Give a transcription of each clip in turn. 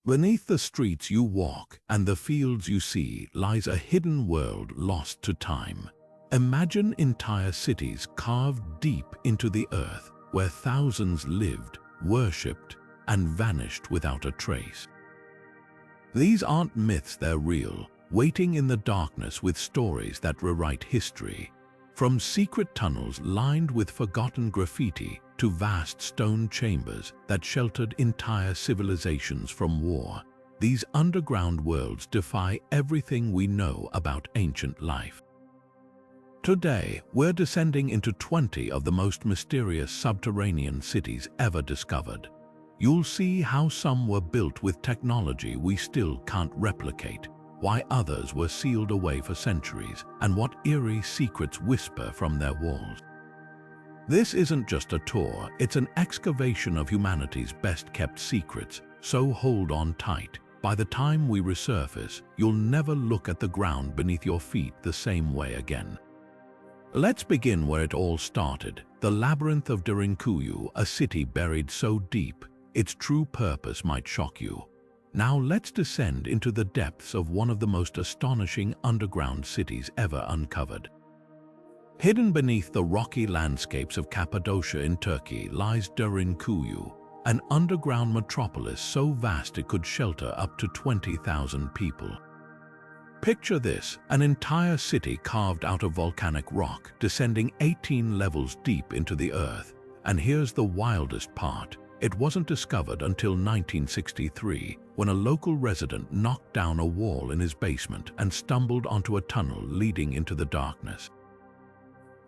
Beneath the streets you walk and the fields you see lies a hidden world lost to time. Imagine entire cities carved deep into the earth where thousands lived, worshipped, and vanished without a trace. These aren't myths, they're real, waiting in the darkness with stories that rewrite history. From secret tunnels lined with forgotten graffiti to vast stone chambers that sheltered entire civilizations from war, these underground worlds defy everything we know about ancient life. Today, we're descending into 20 of the most mysterious subterranean cities ever discovered. You'll see how some were built with technology we still can't replicate, why others were sealed away for centuries, and what eerie secrets whisper from their walls. This isn't just a tour, it's an excavation of humanity's best-kept secrets, so hold on tight. By the time we resurface, you'll never look at the ground beneath your feet the same way again. Let's begin where it all started, the labyrinth of Derinkuyu, a city buried so deep, its true purpose might shock you. Now let's descend into the depths of one of the most astonishing underground cities ever uncovered. Hidden beneath the rocky landscapes of Cappadocia in Turkey lies Derinkuyu, an underground metropolis so vast it could shelter up to 20,000 people. Picture this, an entire city carved out of volcanic rock, descending 18 levels deep into the earth. And here's the wildest part. It wasn't discovered until 1963, when a local resident knocked down a wall in his basement and stumbled onto a tunnel leading into the darkness.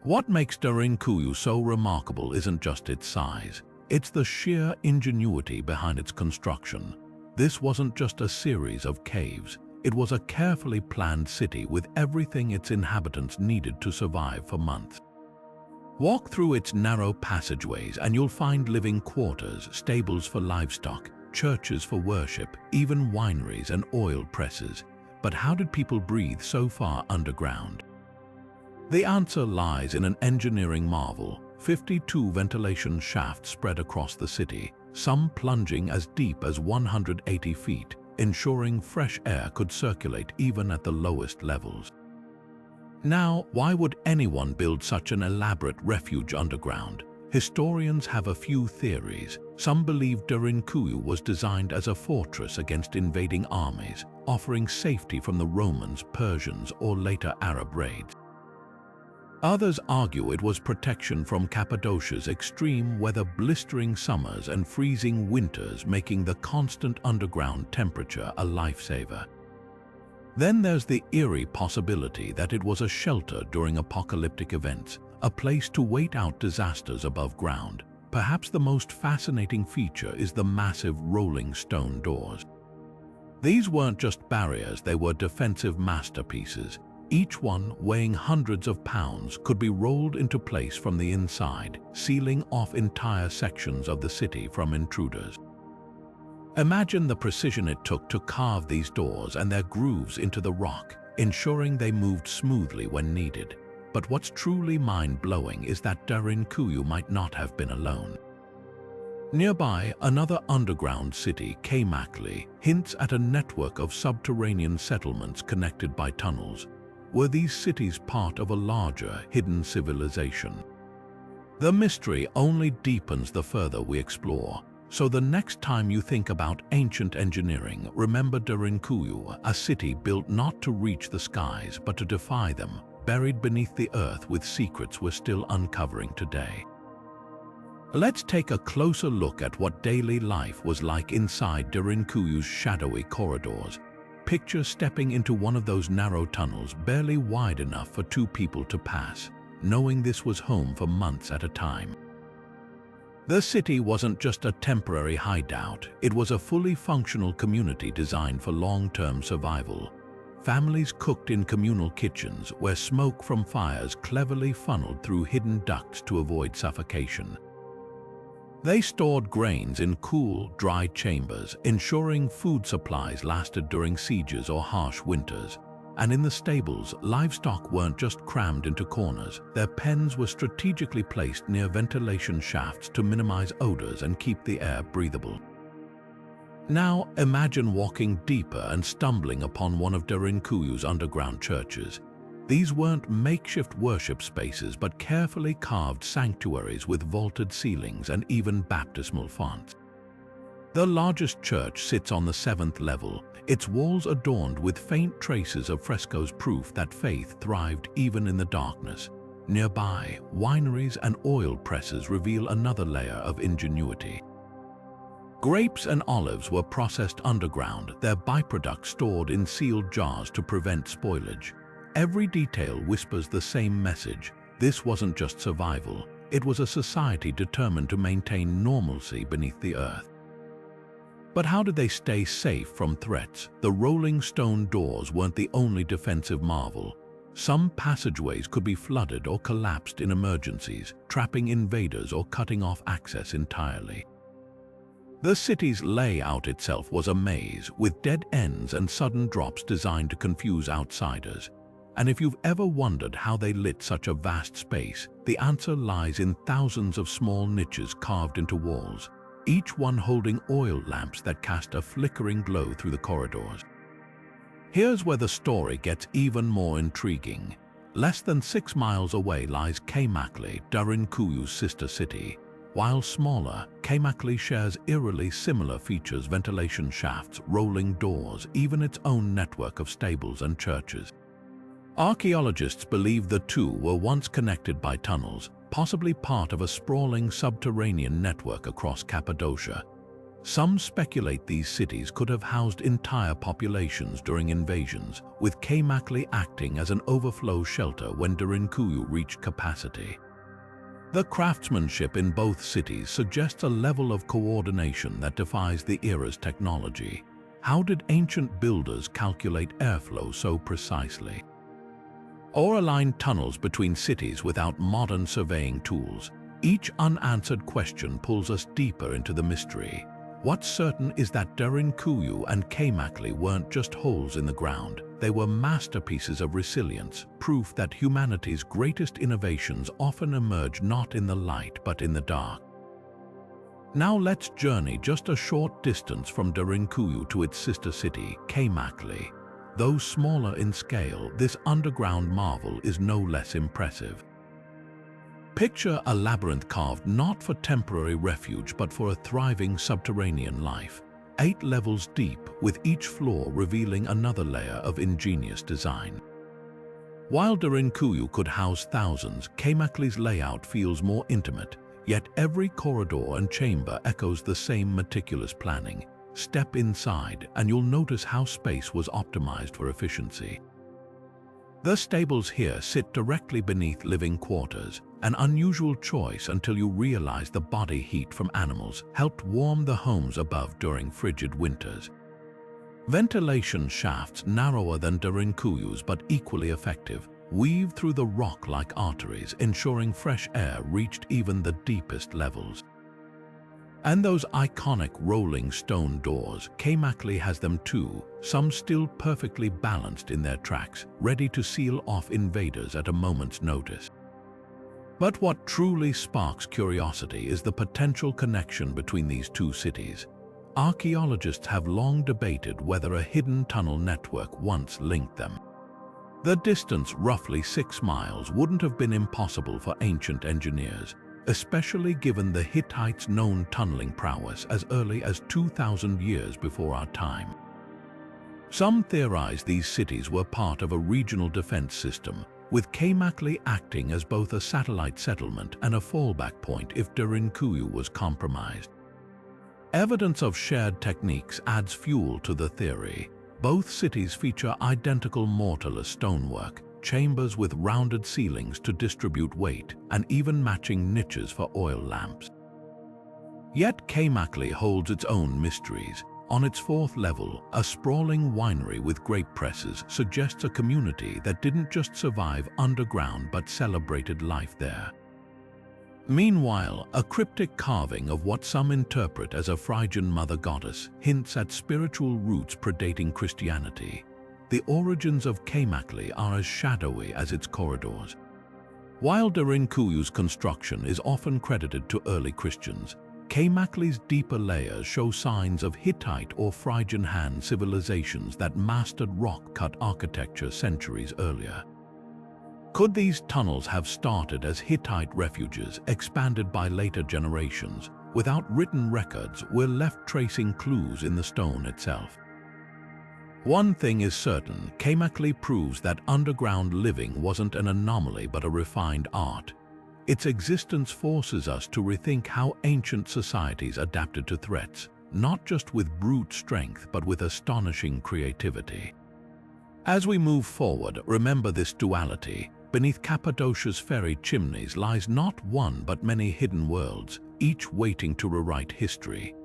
What makes Derinkuyu so remarkable isn't just its size, it's the sheer ingenuity behind its construction. This wasn't just a series of caves, it was a carefully planned city with everything its inhabitants needed to survive for months. Walk through its narrow passageways and you'll find living quarters, stables for livestock, churches for worship, even wineries and oil presses. But how did people breathe so far underground? The answer lies in an engineering marvel: 52 ventilation shafts spread across the city, some plunging as deep as 180 feet, ensuring fresh air could circulate even at the lowest levels. Now, why would anyone build such an elaborate refuge underground? Historians have a few theories. Some believe Derinkuyu was designed as a fortress against invading armies, offering safety from the Romans, Persians, or later Arab raids. Others argue it was protection from Cappadocia's extreme weather, blistering summers and freezing winters, making the constant underground temperature a lifesaver. Then there's the eerie possibility that it was a shelter during apocalyptic events, a place to wait out disasters above ground. Perhaps the most fascinating feature is the massive rolling stone doors. These weren't just barriers, they were defensive masterpieces. Each one, weighing hundreds of pounds, could be rolled into place from the inside, sealing off entire sections of the city from intruders. Imagine the precision it took to carve these doors and their grooves into the rock, ensuring they moved smoothly when needed. But what's truly mind-blowing is that Derinkuyu might not have been alone. Nearby, another underground city, Kaymaklı, hints at a network of subterranean settlements connected by tunnels. Were these cities part of a larger, hidden civilization? The mystery only deepens the further we explore. So the next time you think about ancient engineering, remember Derinkuyu, a city built not to reach the skies but to defy them, buried beneath the earth with secrets we're still uncovering today. Let's take a closer look at what daily life was like inside Derinkuyu's shadowy corridors. Picture stepping into one of those narrow tunnels, barely wide enough for two people to pass, knowing this was home for months at a time. The city wasn't just a temporary hideout, it was a fully functional community designed for long-term survival. Families cooked in communal kitchens where smoke from fires cleverly funneled through hidden ducts to avoid suffocation. They stored grains in cool, dry chambers, ensuring food supplies lasted during sieges or harsh winters. And in the stables, livestock weren't just crammed into corners. Their pens were strategically placed near ventilation shafts to minimize odors and keep the air breathable. Now imagine walking deeper and stumbling upon one of Derinkuyu's underground churches. These weren't makeshift worship spaces but carefully carved sanctuaries with vaulted ceilings and even baptismal fonts. The largest church sits on the 7th level, its walls adorned with faint traces of frescoes, proof that faith thrived even in the darkness. Nearby, wineries and oil presses reveal another layer of ingenuity. Grapes and olives were processed underground, their byproducts stored in sealed jars to prevent spoilage. Every detail whispers the same message. This wasn't just survival, it was a society determined to maintain normalcy beneath the earth. But how did they stay safe from threats? The rolling stone doors weren't the only defensive marvel. Some passageways could be flooded or collapsed in emergencies, trapping invaders or cutting off access entirely. The city's layout itself was a maze, with dead ends and sudden drops designed to confuse outsiders. And if you've ever wondered how they lit such a vast space, the answer lies in thousands of small niches carved into walls, each one holding oil lamps that cast a flickering glow through the corridors. Here's where the story gets even more intriguing. Less than 6 miles away lies Kaymaklı, Derinkuyu's sister city. While smaller, Kaymaklı shares eerily similar features: ventilation shafts, rolling doors, even its own network of stables and churches. Archaeologists believe the two were once connected by tunnels, possibly part of a sprawling subterranean network across Cappadocia. Some speculate these cities could have housed entire populations during invasions, with Kaymaklı acting as an overflow shelter when Derinkuyu reached capacity. The craftsmanship in both cities suggests a level of coordination that defies the era's technology. How did ancient builders calculate airflow so precisely? Or align tunnels between cities without modern surveying tools? Each unanswered question pulls us deeper into the mystery. What's certain is that Derinkuyu and Kaymaklı weren't just holes in the ground. They were masterpieces of resilience, proof that humanity's greatest innovations often emerge not in the light but in the dark. Now let's journey just a short distance from Derinkuyu to its sister city, Kaymaklı. Though smaller in scale, this underground marvel is no less impressive. Picture a labyrinth carved not for temporary refuge but for a thriving subterranean life. 8 levels deep, with each floor revealing another layer of ingenious design. While Derinkuyu could house thousands, Kaymaklı's layout feels more intimate, yet every corridor and chamber echoes the same meticulous planning. Step inside and you'll notice how space was optimized for efficiency. The stables here sit directly beneath living quarters, an unusual choice until you realize the body heat from animals helped warm the homes above during frigid winters. Ventilation shafts, narrower than Derinkuyu's but equally effective, weave through the rock like arteries, ensuring fresh air reached even the deepest levels. And those iconic rolling stone doors, Kaymaklı has them too, some still perfectly balanced in their tracks, ready to seal off invaders at a moment's notice. But what truly sparks curiosity is the potential connection between these two cities. Archaeologists have long debated whether a hidden tunnel network once linked them. The distance, roughly 6 miles, wouldn't have been impossible for ancient engineers, especially given the Hittites' known tunneling prowess as early as 2,000 years before our time. Some theorize these cities were part of a regional defense system, with Kaymaklı acting as both a satellite settlement and a fallback point if Derinkuyu was compromised. Evidence of shared techniques adds fuel to the theory. Both cities feature identical mortarless stonework, chambers with rounded ceilings to distribute weight, and even matching niches for oil lamps. Yet Kaymaklı holds its own mysteries. On its 4th level, a sprawling winery with grape presses suggests a community that didn't just survive underground but celebrated life there. Meanwhile, a cryptic carving of what some interpret as a Phrygian mother goddess hints at spiritual roots predating Christianity. The origins of Kaymaklı are as shadowy as its corridors. While Derinkuyu's construction is often credited to early Christians, Kaymaklı's deeper layers show signs of Hittite or Phrygian hand civilizations that mastered rock-cut architecture centuries earlier. Could these tunnels have started as Hittite refuges, expanded by later generations? Without written records, we're left tracing clues in the stone itself. One thing is certain, Kaymaklı proves that underground living wasn't an anomaly but a refined art. Its existence forces us to rethink how ancient societies adapted to threats, not just with brute strength but with astonishing creativity. As we move forward, remember this duality. Beneath Cappadocia's ferry chimneys lies not one but many hidden worlds, each waiting to rewrite history.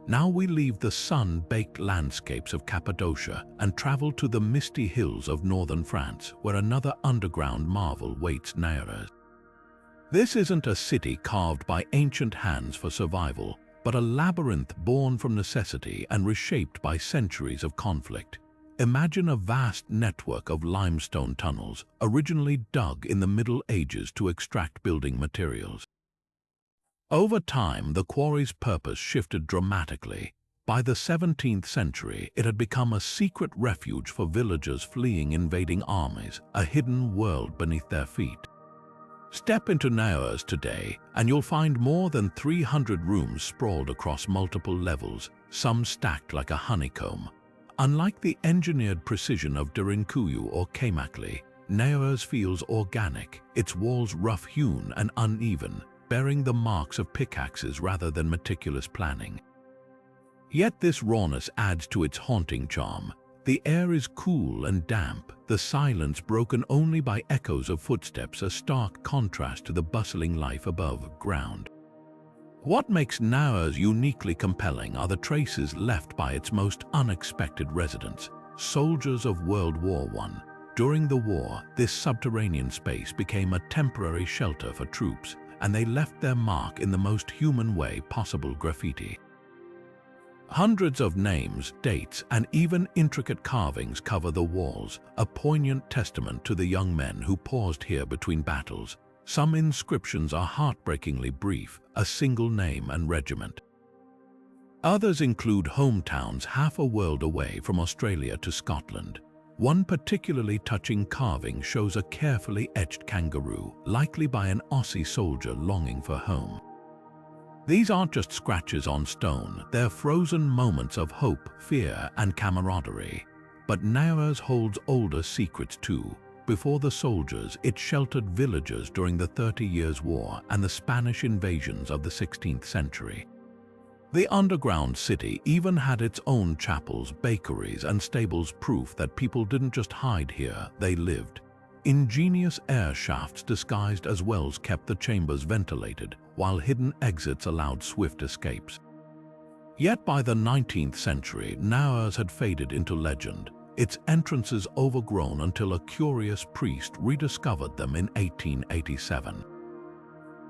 Now we leave the sun-baked landscapes of Cappadocia and travel to the misty hills of northern France, where another underground marvel waits Naours. This isn't a city carved by ancient hands for survival, but a labyrinth born from necessity and reshaped by centuries of conflict. Imagine a vast network of limestone tunnels, originally dug in the Middle Ages to extract building materials. Over time, the quarry's purpose shifted dramatically. By the 17th century, it had become a secret refuge for villagers fleeing invading armies, a hidden world beneath their feet. Step into Naours today, and you'll find more than 300 rooms sprawled across multiple levels, some stacked like a honeycomb. Unlike the engineered precision of Derinkuyu or Kaymaklı, Naours feels organic, its walls rough-hewn and uneven, bearing the marks of pickaxes rather than meticulous planning. Yet this rawness adds to its haunting charm. The air is cool and damp, the silence broken only by echoes of footsteps, a stark contrast to the bustling life above ground. What makes Naours uniquely compelling are the traces left by its most unexpected residents, soldiers of World War I. During the war, this subterranean space became a temporary shelter for troops, and they left their mark in the most human way possible: graffiti. Hundreds of names, dates, and even intricate carvings cover the walls, a poignant testament to the young men who paused here between battles. Some inscriptions are heartbreakingly brief, a single name and regiment. Others include hometowns half a world away from Australia to Scotland. One particularly touching carving shows a carefully etched kangaroo, likely by an Aussie soldier longing for home. These aren't just scratches on stone, they're frozen moments of hope, fear, and camaraderie. But Naours holds older secrets too. Before the soldiers, it sheltered villagers during the 30 Years' War and the Spanish invasions of the 16th century. The underground city even had its own chapels, bakeries, and stables, proof that people didn't just hide here, they lived. Ingenious air shafts disguised as wells kept the chambers ventilated, while hidden exits allowed swift escapes. Yet by the 19th century, Naours had faded into legend, its entrances overgrown until a curious priest rediscovered them in 1887.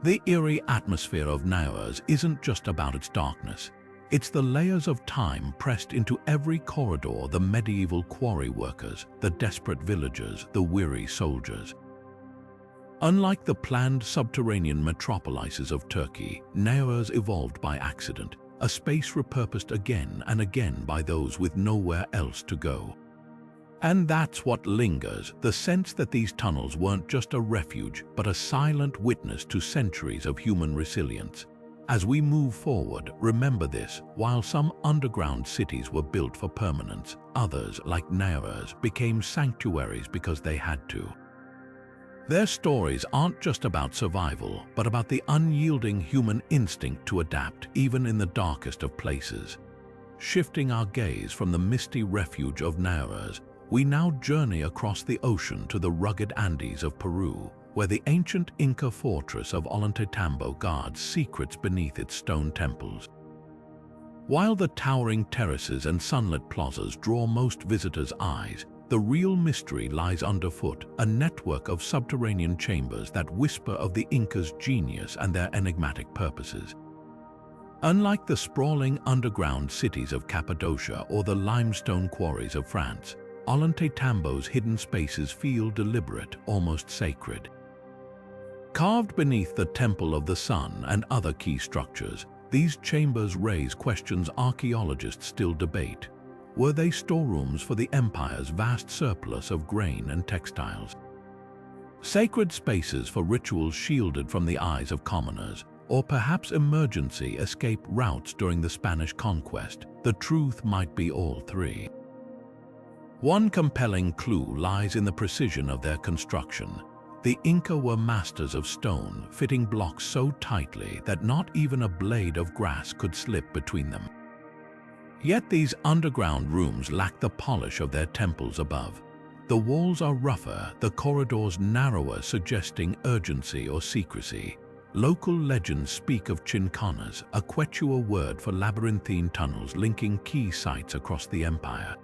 The eerie atmosphere of Naours isn't just about its darkness. It's the layers of time pressed into every corridor: the medieval quarry workers, the desperate villagers, the weary soldiers. Unlike the planned subterranean metropolises of Turkey, Naours evolved by accident, a space repurposed again and again by those with nowhere else to go. And that's what lingers, the sense that these tunnels weren't just a refuge, but a silent witness to centuries of human resilience. As we move forward, remember this: while some underground cities were built for permanence, others, like Naours, became sanctuaries because they had to. Their stories aren't just about survival, but about the unyielding human instinct to adapt, even in the darkest of places. Shifting our gaze from the misty refuge of Naours, we now journey across the ocean to the rugged Andes of Peru, where the ancient Inca fortress of Ollantaytambo guards secrets beneath its stone temples. While the towering terraces and sunlit plazas draw most visitors' eyes, the real mystery lies underfoot, a network of subterranean chambers that whisper of the Incas' genius and their enigmatic purposes. Unlike the sprawling underground cities of Cappadocia or the limestone quarries of France, Ollantaytambo's hidden spaces feel deliberate, almost sacred. Carved beneath the Temple of the Sun and other key structures, These chambers raise questions archaeologists still debate. Were they storerooms for the empire's vast surplus of grain and textiles? Sacred spaces for rituals shielded from the eyes of commoners, or perhaps emergency escape routes during the Spanish conquest? The truth might be all three. One compelling clue lies in the precision of their construction. The Inca were masters of stone, fitting blocks so tightly that not even a blade of grass could slip between them. Yet these underground rooms lack the polish of their temples above. The walls are rougher, the corridors narrower, suggesting urgency or secrecy. Local legends speak of chincanas, a Quechua word for labyrinthine tunnels linking key sites across the empire.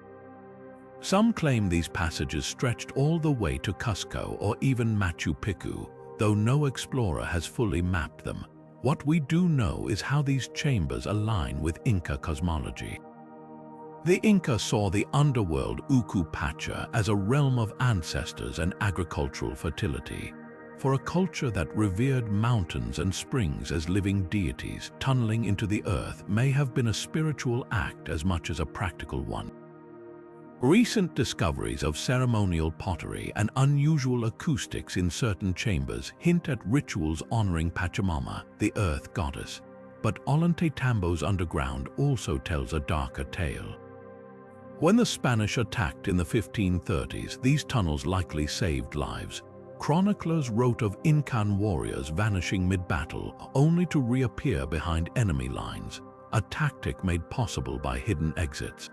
Some claim these passages stretched all the way to Cusco or even Machu Picchu, though no explorer has fully mapped them. What we do know is how these chambers align with Inca cosmology. The Inca saw the underworld Uku Pacha as a realm of ancestors and agricultural fertility. For a culture that revered mountains and springs as living deities, tunneling into the earth may have been a spiritual act as much as a practical one. Recent discoveries of ceremonial pottery and unusual acoustics in certain chambers hint at rituals honoring Pachamama, the earth goddess. But Ollantaytambo's underground also tells a darker tale. When the Spanish attacked in the 1530s, these tunnels likely saved lives. Chroniclers wrote of Incan warriors vanishing mid-battle, only to reappear behind enemy lines, a tactic made possible by hidden exits.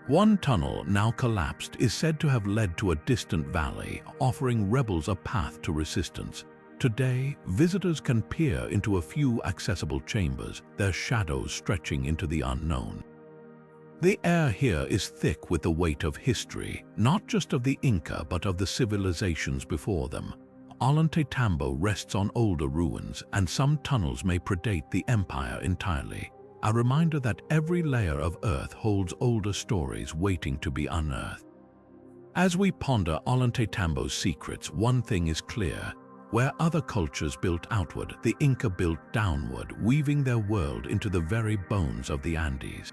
One tunnel, now collapsed, is said to have led to a distant valley, offering rebels a path to resistance. Today, visitors can peer into a few accessible chambers, their shadows stretching into the unknown. The air here is thick with the weight of history, not just of the Inca but of the civilizations before them. Ollantaytambo rests on older ruins, and some tunnels may predate the empire entirely. A reminder that every layer of earth holds older stories waiting to be unearthed. As we ponder Ollantaytambo's secrets, one thing is clear. Where other cultures built outward, the Inca built downward, weaving their world into the very bones of the Andes.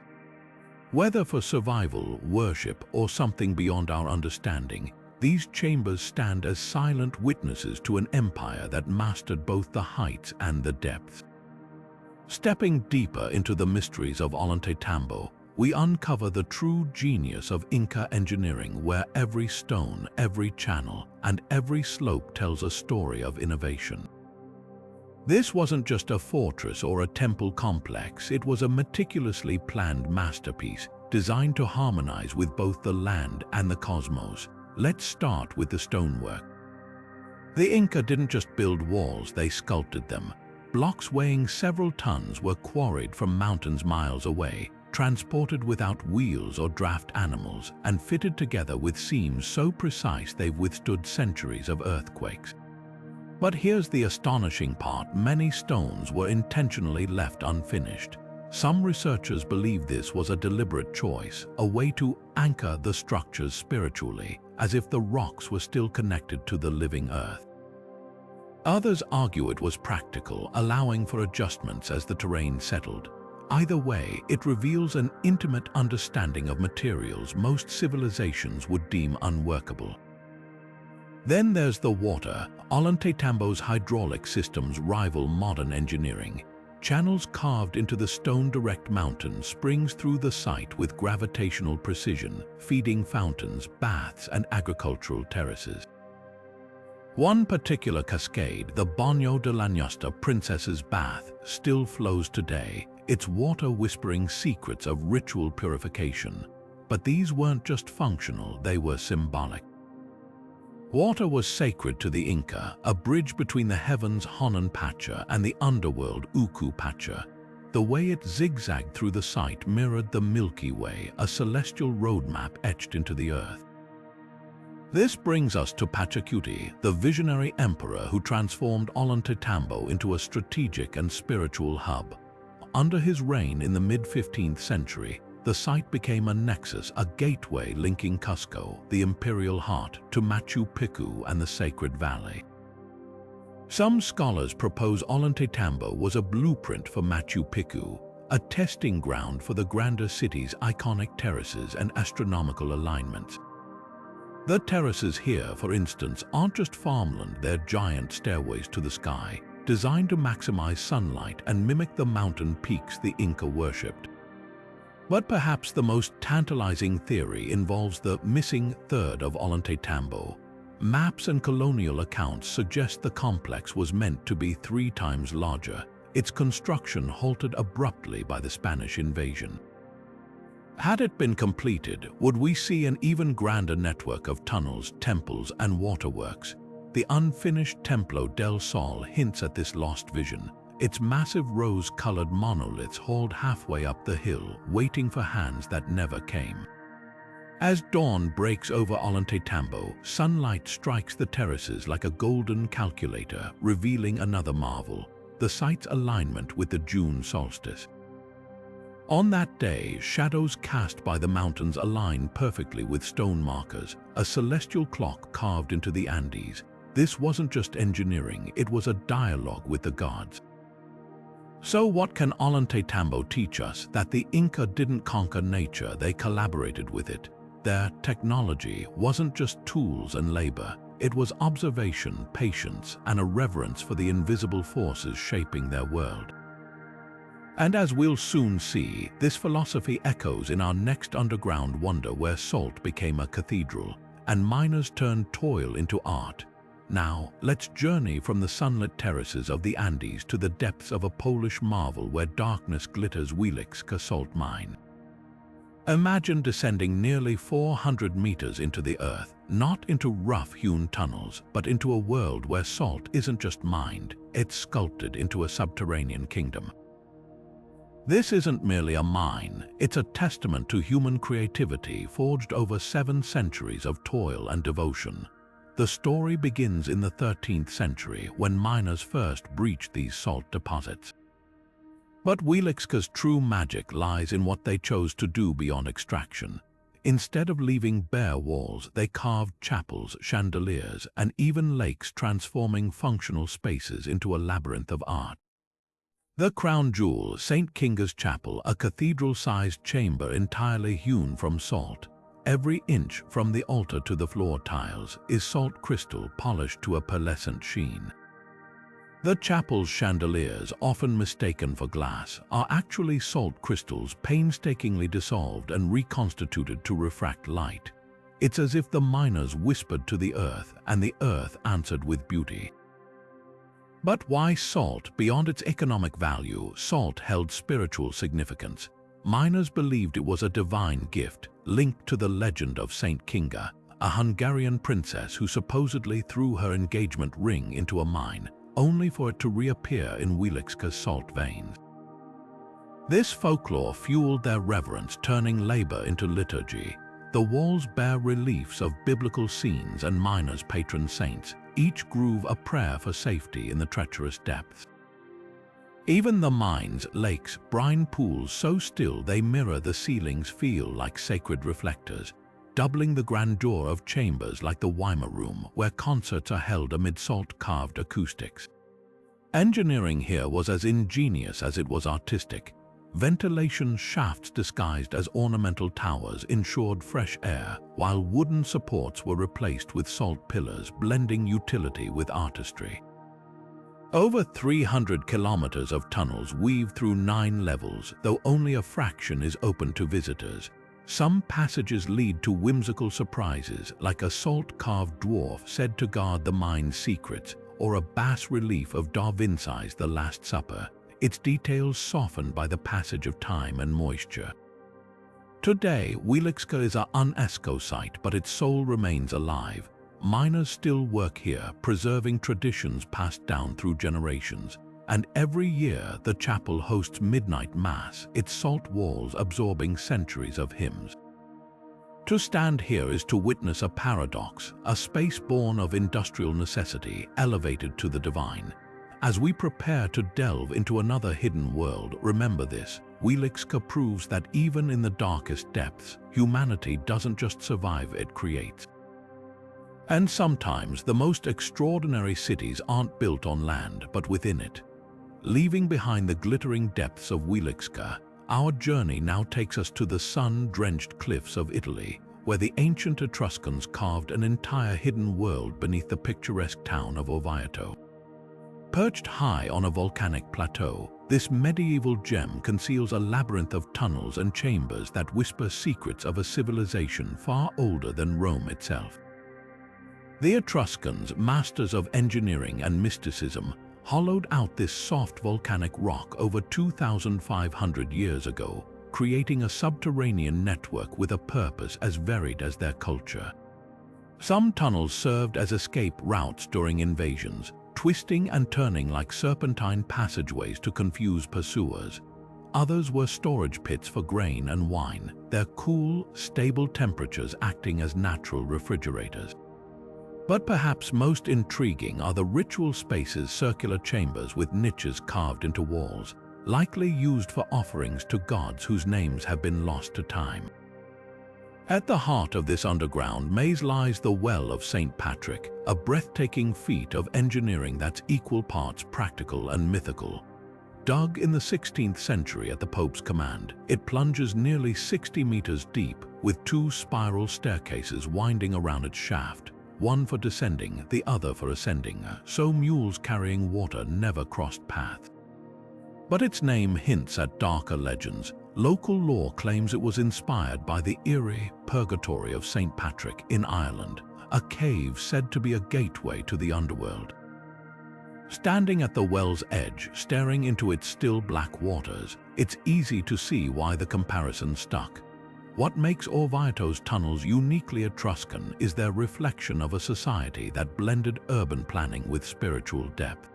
Whether for survival, worship, or something beyond our understanding, these chambers stand as silent witnesses to an empire that mastered both the heights and the depths. Stepping deeper into the mysteries of Ollantaytambo, we uncover the true genius of Inca engineering, where every stone, every channel, and every slope tells a story of innovation. This wasn't just a fortress or a temple complex, it was a meticulously planned masterpiece, designed to harmonize with both the land and the cosmos. Let's start with the stonework. The Inca didn't just build walls, they sculpted them. Blocks weighing several tons were quarried from mountains miles away, transported without wheels or draft animals, and fitted together with seams so precise they've withstood centuries of earthquakes. But here's the astonishing part: many stones were intentionally left unfinished. Some researchers believe this was a deliberate choice, a way to anchor the structures spiritually, as if the rocks were still connected to the living earth. Others argue it was practical, allowing for adjustments as the terrain settled. Either way, it reveals an intimate understanding of materials most civilizations would deem unworkable. Then there's the water. Ollantaytambo's hydraulic systems rival modern engineering. Channels carved into the stone-direct mountain springs through the site with gravitational precision, feeding fountains, baths, and agricultural terraces. One particular cascade, the Baño de la Ñusta Princess's Bath, still flows today, its water whispering secrets of ritual purification. But these weren't just functional, they were symbolic. Water was sacred to the Inca, a bridge between the heavens Honan Pacha and the underworld Uku Pacha. The way it zigzagged through the site mirrored the Milky Way, a celestial roadmap etched into the earth. This brings us to Pachacuti, the visionary emperor who transformed Ollantaytambo into a strategic and spiritual hub. Under his reign in the mid-15th century, the site became a nexus, a gateway linking Cusco, the imperial heart, to Machu Picchu and the Sacred Valley. Some scholars propose Ollantaytambo was a blueprint for Machu Picchu, a testing ground for the grander city's iconic terraces and astronomical alignments. The terraces here, for instance, aren't just farmland, they're giant stairways to the sky, designed to maximize sunlight and mimic the mountain peaks the Inca worshipped. But perhaps the most tantalizing theory involves the missing third of Ollantaytambo. Maps and colonial accounts suggest the complex was meant to be 3 times larger, its construction halted abruptly by the Spanish invasion. Had it been completed, would we see an even grander network of tunnels, temples, and waterworks? The unfinished Templo del Sol hints at this lost vision, its massive rose-colored monoliths hauled halfway up the hill, waiting for hands that never came. As dawn breaks over Ollantaytambo, sunlight strikes the terraces like a golden calculator, revealing another marvel, the site's alignment with the June solstice. On that day, shadows cast by the mountains align perfectly with stone markers, a celestial clock carved into the Andes. This wasn't just engineering, it was a dialogue with the gods. So what can Ollantaytambo teach us? That the Inca didn't conquer nature, they collaborated with it. Their technology wasn't just tools and labor, it was observation, patience, and a reverence for the invisible forces shaping their world. And as we'll soon see, this philosophy echoes in our next underground wonder, where salt became a cathedral and miners turned toil into art. Now, let's journey from the sunlit terraces of the Andes to the depths of a Polish marvel where darkness glitters, Wieliczka Salt Mine. Imagine descending nearly 400 meters into the earth, not into rough-hewn tunnels, but into a world where salt isn't just mined, it's sculpted into a subterranean kingdom. This isn't merely a mine, it's a testament to human creativity forged over 7 centuries of toil and devotion. The story begins in the 13th century when miners first breached these salt deposits. But Wieliczka's true magic lies in what they chose to do beyond extraction. Instead of leaving bare walls, they carved chapels, chandeliers, and even lakes, transforming functional spaces into a labyrinth of art. The crown jewel, St. Kinga's Chapel, a cathedral-sized chamber entirely hewn from salt. Every inch from the altar to the floor tiles is salt crystal polished to a pearlescent sheen. The chapel's chandeliers, often mistaken for glass, are actually salt crystals painstakingly dissolved and reconstituted to refract light. It's as if the miners whispered to the earth, and the earth answered with beauty. But why salt? Beyond its economic value, salt held spiritual significance. Miners believed it was a divine gift, linked to the legend of St. Kinga, a Hungarian princess who supposedly threw her engagement ring into a mine, only for it to reappear in Wieliczka's salt veins. This folklore fueled their reverence, turning labor into liturgy. The walls bear reliefs of biblical scenes and miners' patron saints, each groove a prayer for safety in the treacherous depths. Even the mine's lakes, brine pools so still they mirror the ceilings, feel like sacred reflectors, doubling the grandeur of chambers like the Weimar Room, where concerts are held amid salt-carved acoustics. Engineering here was as ingenious as it was artistic. Ventilation shafts disguised as ornamental towers ensured fresh air, while wooden supports were replaced with salt pillars, blending utility with artistry. Over 300 kilometers of tunnels weave through 9 levels, though only a fraction is open to visitors. Some passages lead to whimsical surprises, like a salt-carved dwarf said to guard the mine's secrets, or a bas-relief of Da Vinci's The Last Supper, its details softened by the passage of time and moisture. Today, Wieliczka is an UNESCO site, but its soul remains alive. Miners still work here, preserving traditions passed down through generations. And every year, the chapel hosts midnight mass, its salt walls absorbing centuries of hymns. To stand here is to witness a paradox, a space born of industrial necessity, elevated to the divine. As we prepare to delve into another hidden world, remember this: Wieliczka proves that even in the darkest depths, humanity doesn't just survive, it creates. And sometimes the most extraordinary cities aren't built on land, but within it. Leaving behind the glittering depths of Wieliczka, our journey now takes us to the sun-drenched cliffs of Italy, where the ancient Etruscans carved an entire hidden world beneath the picturesque town of Orvieto. Perched high on a volcanic plateau, this medieval gem conceals a labyrinth of tunnels and chambers that whisper secrets of a civilization far older than Rome itself. The Etruscans, masters of engineering and mysticism, hollowed out this soft volcanic rock over 2,500 years ago, creating a subterranean network with a purpose as varied as their culture. Some tunnels served as escape routes during invasions, twisting and turning like serpentine passageways to confuse pursuers. Others were storage pits for grain and wine, their cool, stable temperatures acting as natural refrigerators. But perhaps most intriguing are the ritual spaces, circular chambers with niches carved into walls, likely used for offerings to gods whose names have been lost to time. At the heart of this underground maze lies the Well of St. Patrick, a breathtaking feat of engineering that's equal parts practical and mythical. Dug in the 16th century at the Pope's command, it plunges nearly 60 meters deep, with two spiral staircases winding around its shaft, one for descending, the other for ascending, so mules carrying water never crossed paths. But its name hints at darker legends. Local lore claims it was inspired by the eerie purgatory of St. Patrick in Ireland, a cave said to be a gateway to the underworld. Standing at the well's edge, staring into its still black waters, it's easy to see why the comparison stuck. What makes Orvieto's tunnels uniquely Etruscan is their reflection of a society that blended urban planning with spiritual depth.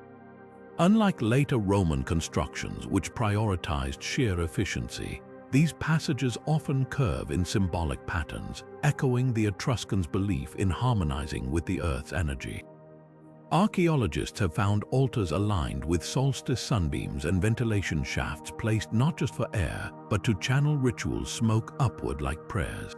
Unlike later Roman constructions, which prioritized sheer efficiency, these passages often curve in symbolic patterns, echoing the Etruscans' belief in harmonizing with the Earth's energy. Archaeologists have found altars aligned with solstice sunbeams and ventilation shafts placed not just for air, but to channel rituals smoke upward like prayers.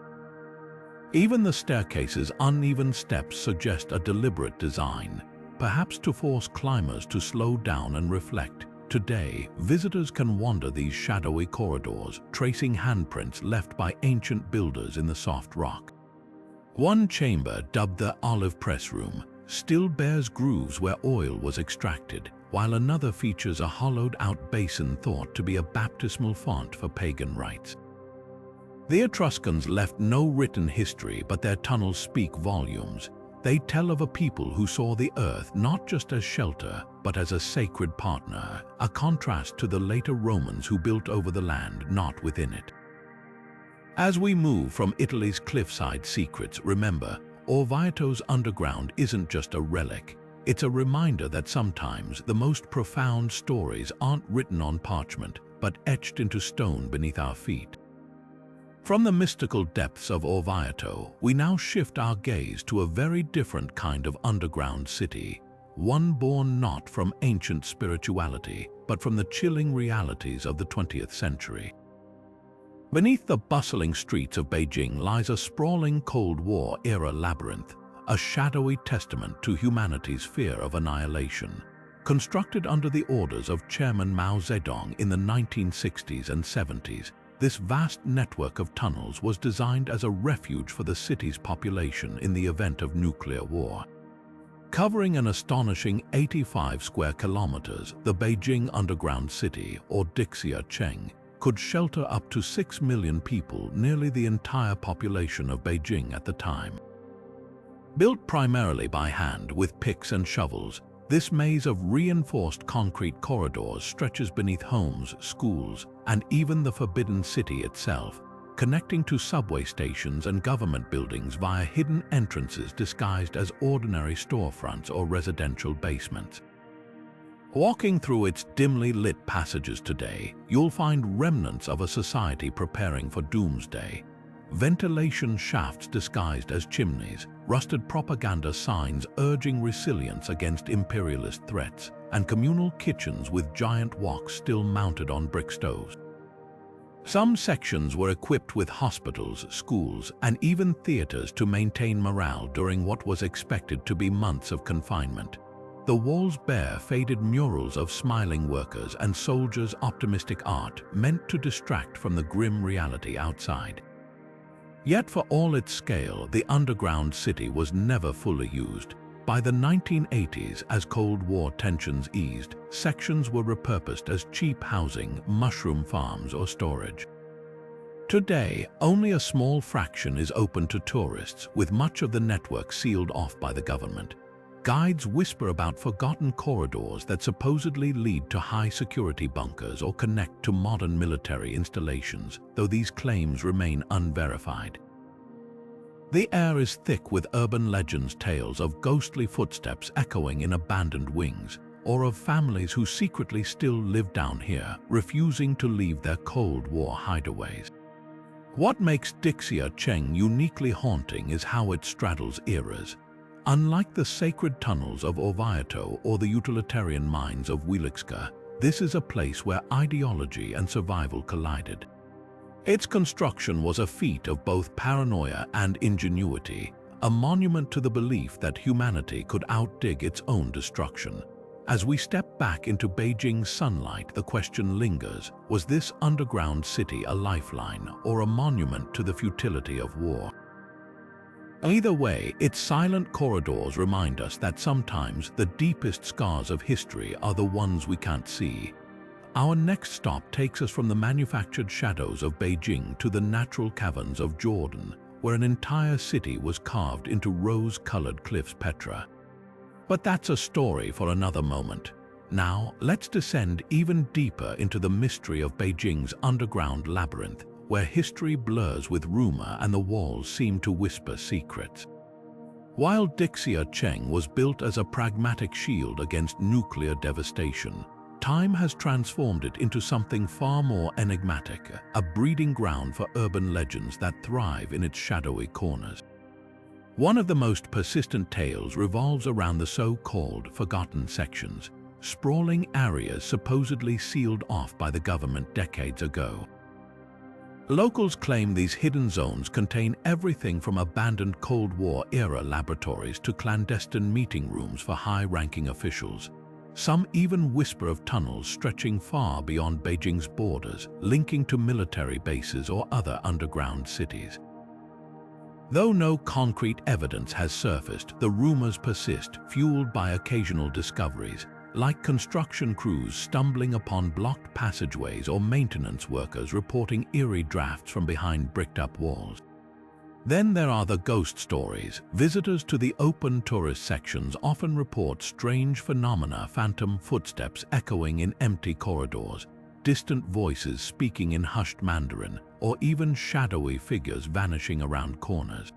Even the staircase's uneven steps suggest a deliberate design, perhaps to force climbers to slow down and reflect. Today, visitors can wander these shadowy corridors, tracing handprints left by ancient builders in the soft rock. One chamber, dubbed the Olive Press Room, still bears grooves where oil was extracted, while another features a hollowed-out basin thought to be a baptismal font for pagan rites. The Etruscans left no written history, but their tunnels speak volumes. They tell of a people who saw the earth not just as shelter, but as a sacred partner, a contrast to the later Romans who built over the land, not within it. As we move from Italy's cliffside secrets, remember, Orvieto's underground isn't just a relic. It's a reminder that sometimes the most profound stories aren't written on parchment, but etched into stone beneath our feet. From the mystical depths of Orvieto, we now shift our gaze to a very different kind of underground city, one born not from ancient spirituality, but from the chilling realities of the 20th century. Beneath the bustling streets of Beijing lies a sprawling Cold War-era labyrinth, a shadowy testament to humanity's fear of annihilation. Constructed under the orders of Chairman Mao Zedong in the 1960s and 70s, this vast network of tunnels was designed as a refuge for the city's population in the event of nuclear war. Covering an astonishing 85 square kilometers, the Beijing Underground City, or Dixia Cheng, could shelter up to 6 million people, nearly the entire population of Beijing at the time. Built primarily by hand with picks and shovels, this maze of reinforced concrete corridors stretches beneath homes, schools, and even the Forbidden City itself, connecting to subway stations and government buildings via hidden entrances disguised as ordinary storefronts or residential basements. Walking through its dimly lit passages today, you'll find remnants of a society preparing for doomsday. Ventilation shafts disguised as chimneys, rusted propaganda signs urging resilience against imperialist threats, and communal kitchens with giant woks still mounted on brick stoves. Some sections were equipped with hospitals, schools, and even theaters to maintain morale during what was expected to be months of confinement. The walls bear faded murals of smiling workers and soldiers' optimistic art meant to distract from the grim reality outside. Yet for all its scale, the underground city was never fully used. By the 1980s, as Cold War tensions eased, sections were repurposed as cheap housing, mushroom farms, or storage. Today, only a small fraction is open to tourists, with much of the network sealed off by the government. Guides whisper about forgotten corridors that supposedly lead to high-security bunkers or connect to modern military installations, though these claims remain unverified. The air is thick with urban legends, tales of ghostly footsteps echoing in abandoned wings, or of families who secretly still live down here, refusing to leave their Cold War hideaways. What makes Dixia Cheng uniquely haunting is how it straddles eras. Unlike the sacred tunnels of Orvieto or the utilitarian mines of Wieliczka, this is a place where ideology and survival collided. Its construction was a feat of both paranoia and ingenuity, a monument to the belief that humanity could outdig its own destruction. As we step back into Beijing's sunlight, the question lingers: was this underground city a lifeline or a monument to the futility of war? Either way, its silent corridors remind us that sometimes the deepest scars of history are the ones we can't see. Our next stop takes us from the manufactured shadows of Beijing to the natural caverns of Jordan, where an entire city was carved into rose-colored cliffs. Petra. But that's a story for another moment. Now, let's descend even deeper into the mystery of Beijing's underground labyrinth, where history blurs with rumor and the walls seem to whisper secrets. While Dixia Cheng was built as a pragmatic shield against nuclear devastation, time has transformed it into something far more enigmatic, a breeding ground for urban legends that thrive in its shadowy corners. One of the most persistent tales revolves around the so-called forgotten sections, sprawling areas supposedly sealed off by the government decades ago. Locals claim these hidden zones contain everything from abandoned Cold War-era laboratories to clandestine meeting rooms for high-ranking officials. Some even whisper of tunnels stretching far beyond Beijing's borders, linking to military bases or other underground cities. Though no concrete evidence has surfaced, the rumors persist, fueled by occasional discoveries, like construction crews stumbling upon blocked passageways or maintenance workers reporting eerie drafts from behind bricked-up walls. Then there are the ghost stories. Visitors to the open tourist sections often report strange phenomena: phantom footsteps echoing in empty corridors, distant voices speaking in hushed Mandarin, or even shadowy figures vanishing around corners.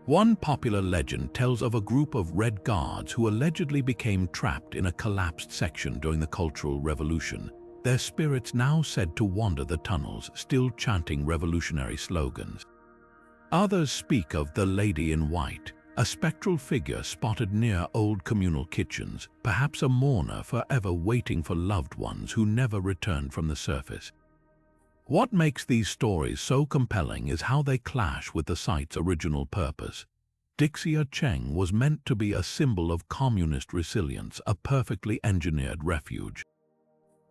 One popular legend tells of a group of Red Guards who allegedly became trapped in a collapsed section during the Cultural Revolution, their spirits now said to wander the tunnels, still chanting revolutionary slogans. Others speak of the Lady in White, a spectral figure spotted near old communal kitchens, perhaps a mourner forever waiting for loved ones who never returned from the surface. What makes these stories so compelling is how they clash with the site's original purpose. Dixia Cheng was meant to be a symbol of communist resilience, a perfectly engineered refuge.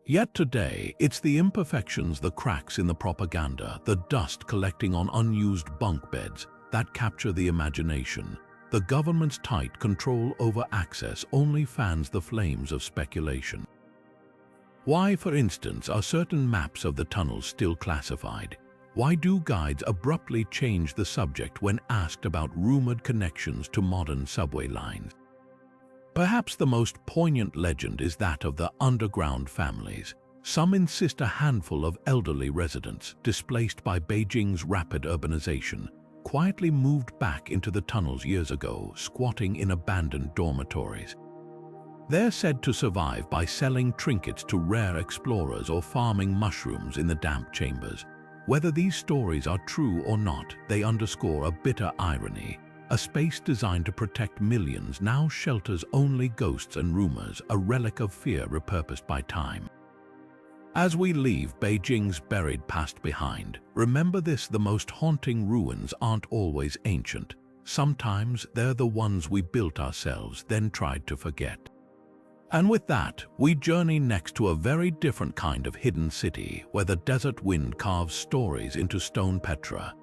Yet today, it's the imperfections, the cracks in the propaganda, the dust collecting on unused bunk beds, that capture the imagination. The government's tight control over access only fans the flames of speculation. Why, for instance, are certain maps of the tunnels still classified? Why do guides abruptly change the subject when asked about rumored connections to modern subway lines? Perhaps the most poignant legend is that of the underground families. Some insist a handful of elderly residents, displaced by Beijing's rapid urbanization, quietly moved back into the tunnels years ago, squatting in abandoned dormitories. They're said to survive by selling trinkets to rare explorers or farming mushrooms in the damp chambers. Whether these stories are true or not, they underscore a bitter irony. A space designed to protect millions now shelters only ghosts and rumors, a relic of fear repurposed by time. As we leave Beijing's buried past behind, remember this: the most haunting ruins aren't always ancient. Sometimes they're the ones we built ourselves, then tried to forget. And with that, we journey next to a very different kind of hidden city where the desert wind carves stories into stone. Petra.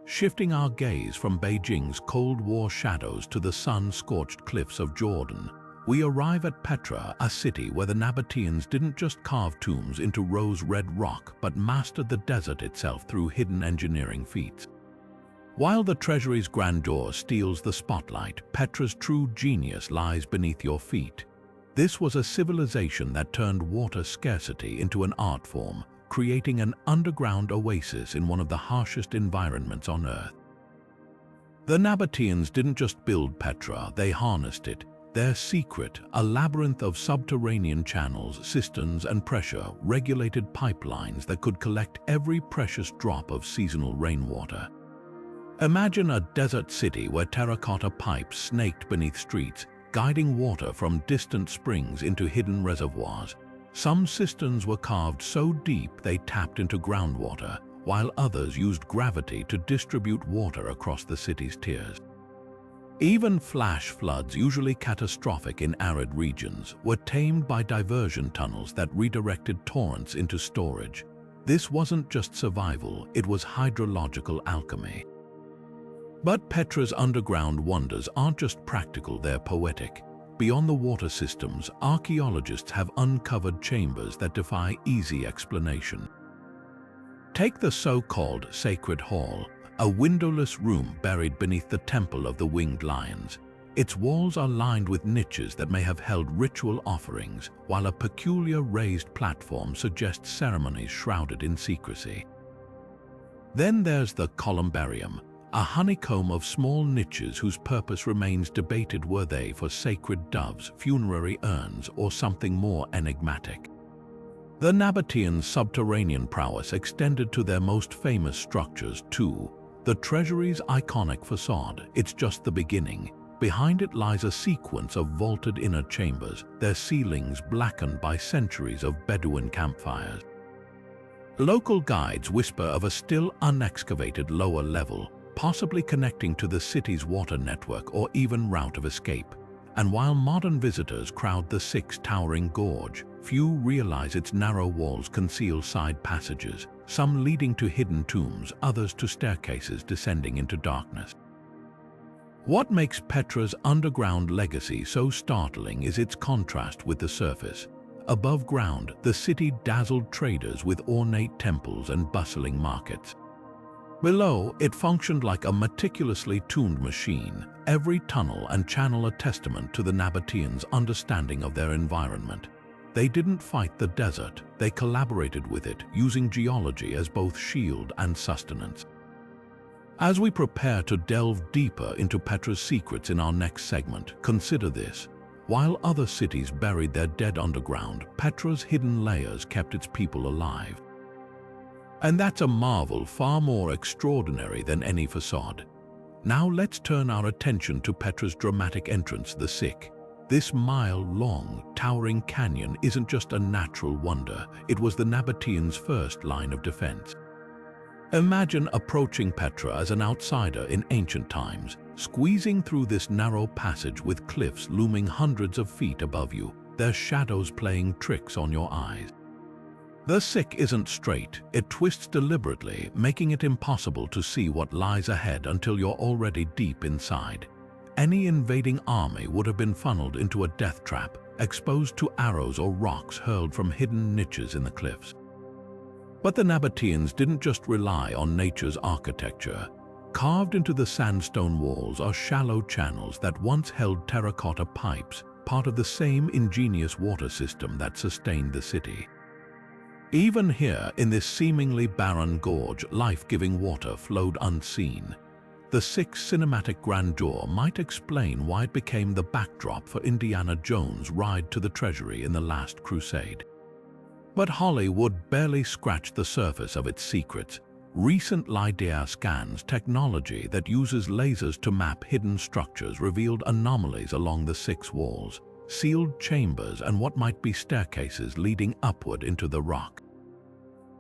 Shifting our gaze from Beijing's Cold War shadows to the sun-scorched cliffs of Jordan, we arrive at Petra, a city where the Nabateans didn't just carve tombs into rose-red rock but mastered the desert itself through hidden engineering feats. While the treasury's grandeur steals the spotlight, Petra's true genius lies beneath your feet. This was a civilization that turned water scarcity into an art form, creating an underground oasis in one of the harshest environments on Earth. The Nabateans didn't just build Petra, they harnessed it. Their secret, a labyrinth of subterranean channels, cisterns, and pressure-regulated pipelines that could collect every precious drop of seasonal rainwater. Imagine a desert city where terracotta pipes snaked beneath streets, guiding water from distant springs into hidden reservoirs. Some cisterns were carved so deep they tapped into groundwater, while others used gravity to distribute water across the city's tiers. Even flash floods, usually catastrophic in arid regions, were tamed by diversion tunnels that redirected torrents into storage. This wasn't just survival, it was hydrological alchemy. But Petra's underground wonders aren't just practical, they're poetic. Beyond the water systems, archaeologists have uncovered chambers that defy easy explanation. Take the so-called Sacred Hall, a windowless room buried beneath the Temple of the Winged Lions. Its walls are lined with niches that may have held ritual offerings, while a peculiar raised platform suggests ceremonies shrouded in secrecy. Then there's the Columbarium, a honeycomb of small niches whose purpose remains debated. Were they for sacred doves, funerary urns, or something more enigmatic? The Nabateans' subterranean prowess extended to their most famous structures too. The treasury's iconic facade, it's just the beginning. Behind it lies a sequence of vaulted inner chambers, their ceilings blackened by centuries of Bedouin campfires. Local guides whisper of a still unexcavated lower level, possibly connecting to the city's water network or even route of escape. And while modern visitors crowd the towering gorge, few realize its narrow walls conceal side passages, some leading to hidden tombs, others to staircases descending into darkness. What makes Petra's underground legacy so startling is its contrast with the surface. Above ground, the city dazzled traders with ornate temples and bustling markets. Below, it functioned like a meticulously tuned machine, every tunnel and channel a testament to the Nabateans' understanding of their environment. They didn't fight the desert, they collaborated with it, using geology as both shield and sustenance. As we prepare to delve deeper into Petra's secrets in our next segment, consider this. While other cities buried their dead underground, Petra's hidden layers kept its people alive. And that's a marvel far more extraordinary than any facade. Now let's turn our attention to Petra's dramatic entrance, the Sick. This mile-long, towering canyon isn't just a natural wonder, it was the Nabateans' first line of defense. Imagine approaching Petra as an outsider in ancient times, squeezing through this narrow passage with cliffs looming hundreds of feet above you, their shadows playing tricks on your eyes. The Sick isn't straight, it twists deliberately, making it impossible to see what lies ahead until you're already deep inside. Any invading army would have been funneled into a death trap, exposed to arrows or rocks hurled from hidden niches in the cliffs. But the Nabateans didn't just rely on nature's architecture. Carved into the sandstone walls are shallow channels that once held terracotta pipes, part of the same ingenious water system that sustained the city. Even here, in this seemingly barren gorge, life-giving water flowed unseen. The Sick's cinematic grandeur might explain why it became the backdrop for Indiana Jones' ride to the treasury in The Last Crusade. But Hollywood barely scratched the surface of its secrets. Recent LiDAR scans, technology that uses lasers to map hidden structures, revealed anomalies along the Sick's walls. sealed chambers, and what might be staircases leading upward into the rock.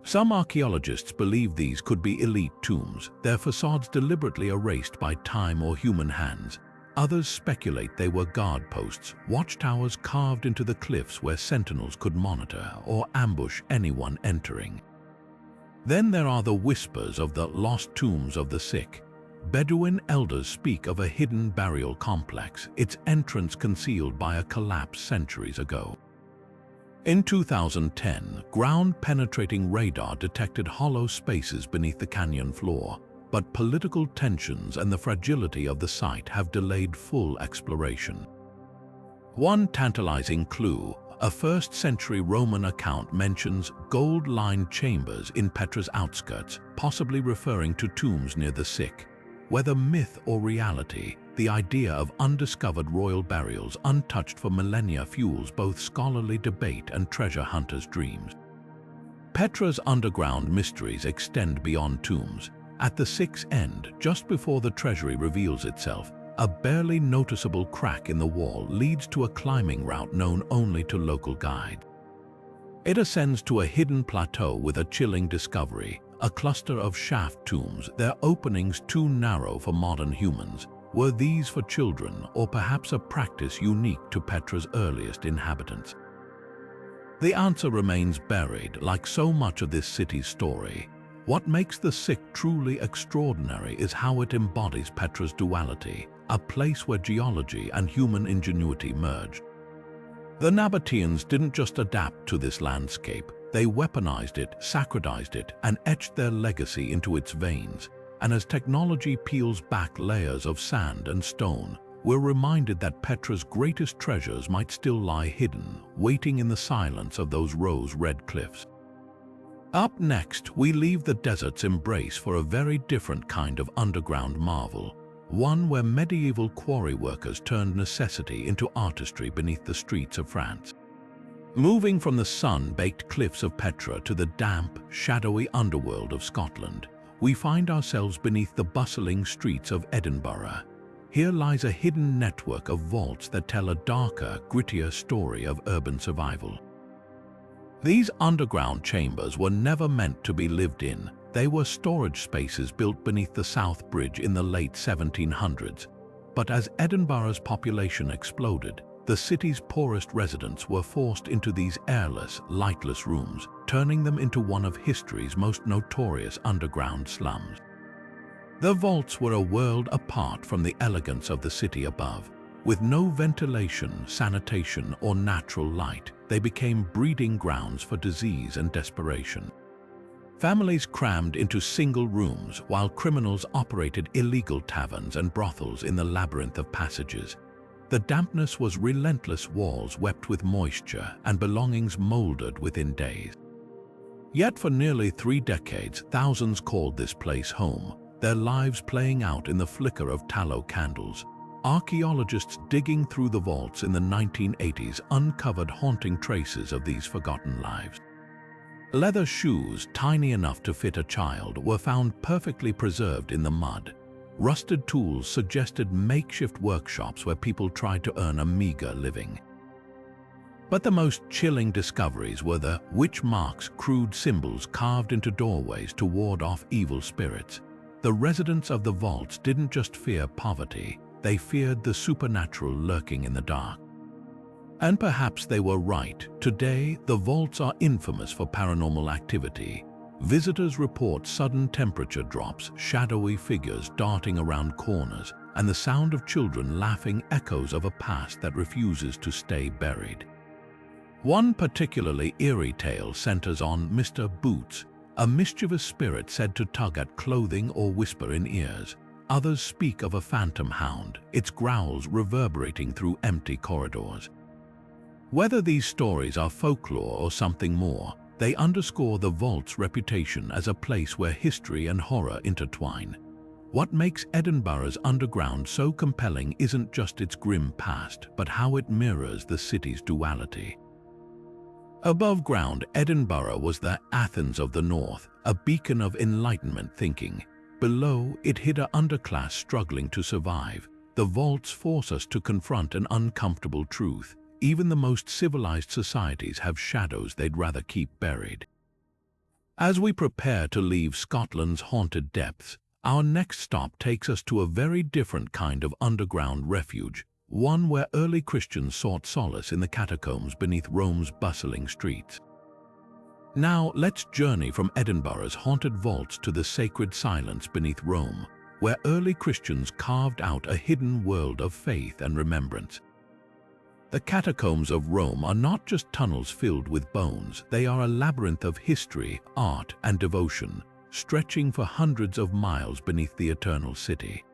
Some archaeologists believe these could be elite tombs, their facades deliberately erased by time or human hands. Others speculate they were guard posts, watchtowers carved into the cliffs where sentinels could monitor or ambush anyone entering. Then there are the whispers of the lost tombs of the sick. Bedouin elders speak of a hidden burial complex, its entrance concealed by a collapse centuries ago. In 2010, ground-penetrating radar detected hollow spaces beneath the canyon floor, but political tensions and the fragility of the site have delayed full exploration. One tantalizing clue, a 1st century Roman account mentions gold-lined chambers in Petra's outskirts, possibly referring to tombs near the sick. Whether myth or reality, the idea of undiscovered royal burials untouched for millennia fuels both scholarly debate and treasure hunters' dreams. Petra's underground mysteries extend beyond tombs. At the sick's end, just before the treasury reveals itself, a barely noticeable crack in the wall leads to a climbing route known only to local guides. It ascends to a hidden plateau with a chilling discovery, a cluster of shaft tombs, their openings too narrow for modern humans. Were these for children, or perhaps a practice unique to Petra's earliest inhabitants? The answer remains buried, like so much of this city's story. What makes the sick truly extraordinary is how it embodies Petra's duality, a place where geology and human ingenuity merged. The Nabateans didn't just adapt to this landscape, they weaponized it, sacralized it, and etched their legacy into its veins. And as technology peels back layers of sand and stone, we're reminded that Petra's greatest treasures might still lie hidden, waiting in the silence of those rose-red cliffs. Up next, we leave the desert's embrace for a very different kind of underground marvel, one where medieval quarry workers turned necessity into artistry beneath the streets of France. Moving from the sun-baked cliffs of Petra to the damp, shadowy underworld of Scotland, we find ourselves beneath the bustling streets of Edinburgh. Here lies a hidden network of vaults that tell a darker, grittier story of urban survival. These underground chambers were never meant to be lived in. They were storage spaces built beneath the South Bridge in the late 1700s. But as Edinburgh's population exploded, the city's poorest residents were forced into these airless, lightless rooms, turning them into one of history's most notorious underground slums. The vaults were a world apart from the elegance of the city above. With no ventilation, sanitation, or natural light, they became breeding grounds for disease and desperation. Families crammed into single rooms while criminals operated illegal taverns and brothels in the labyrinth of passages. The dampness was relentless, walls wept with moisture and belongings molded within days. Yet for nearly 3 decades, thousands called this place home, their lives playing out in the flicker of tallow candles. Archaeologists digging through the vaults in the 1980s uncovered haunting traces of these forgotten lives. Leather shoes, tiny enough to fit a child, were found perfectly preserved in the mud. Rusted tools suggested makeshift workshops where people tried to earn a meager living. But the most chilling discoveries were the witch marks, crude symbols carved into doorways to ward off evil spirits. The residents of the vaults didn't just fear poverty, they feared the supernatural lurking in the dark. And perhaps they were right. Today, the vaults are infamous for paranormal activity. Visitors report sudden temperature drops, shadowy figures darting around corners, and the sound of children laughing echoes of a past that refuses to stay buried. One particularly eerie tale centers on Mr. Boots, a mischievous spirit said to tug at clothing or whisper in ears. Others speak of a phantom hound, its growls reverberating through empty corridors. Whether these stories are folklore or something more, they underscore the vault's reputation as a place where history and horror intertwine. What makes Edinburgh's underground so compelling isn't just its grim past, but how it mirrors the city's duality. Above ground, Edinburgh was the Athens of the North, a beacon of Enlightenment thinking. Below, it hid an underclass struggling to survive. The vaults force us to confront an uncomfortable truth. even the most civilized societies have shadows they'd rather keep buried. As we prepare to leave Scotland's haunted depths, our next stop takes us to a very different kind of underground refuge, one where early Christians sought solace in the catacombs beneath Rome's bustling streets. Now let's journey from Edinburgh's haunted vaults to the sacred silence beneath Rome, where early Christians carved out a hidden world of faith and remembrance. The catacombs of Rome are not just tunnels filled with bones, they are a labyrinth of history, art, and devotion, stretching for hundreds of miles beneath the eternal city.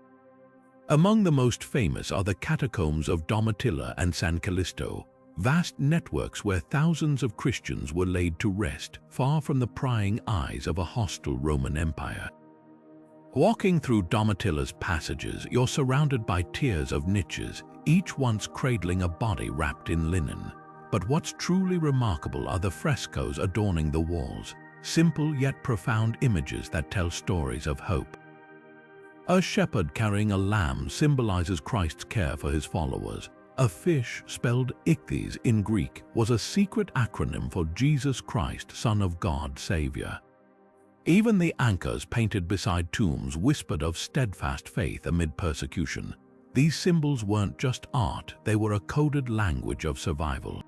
Among the most famous are the catacombs of Domitilla and San Callisto, vast networks where thousands of Christians were laid to rest, far from the prying eyes of a hostile Roman Empire. Walking through Domitilla's passages, you're surrounded by tiers of niches, each once cradling a body wrapped in linen. But what's truly remarkable are the frescoes adorning the walls, simple yet profound images that tell stories of hope. A shepherd carrying a lamb symbolizes Christ's care for his followers. A fish, spelled ichthys in Greek, was a secret acronym for Jesus Christ, Son of God, Savior. Even the anchors painted beside tombs whispered of steadfast faith amid persecution. These symbols weren't just art, they were a coded language of survival.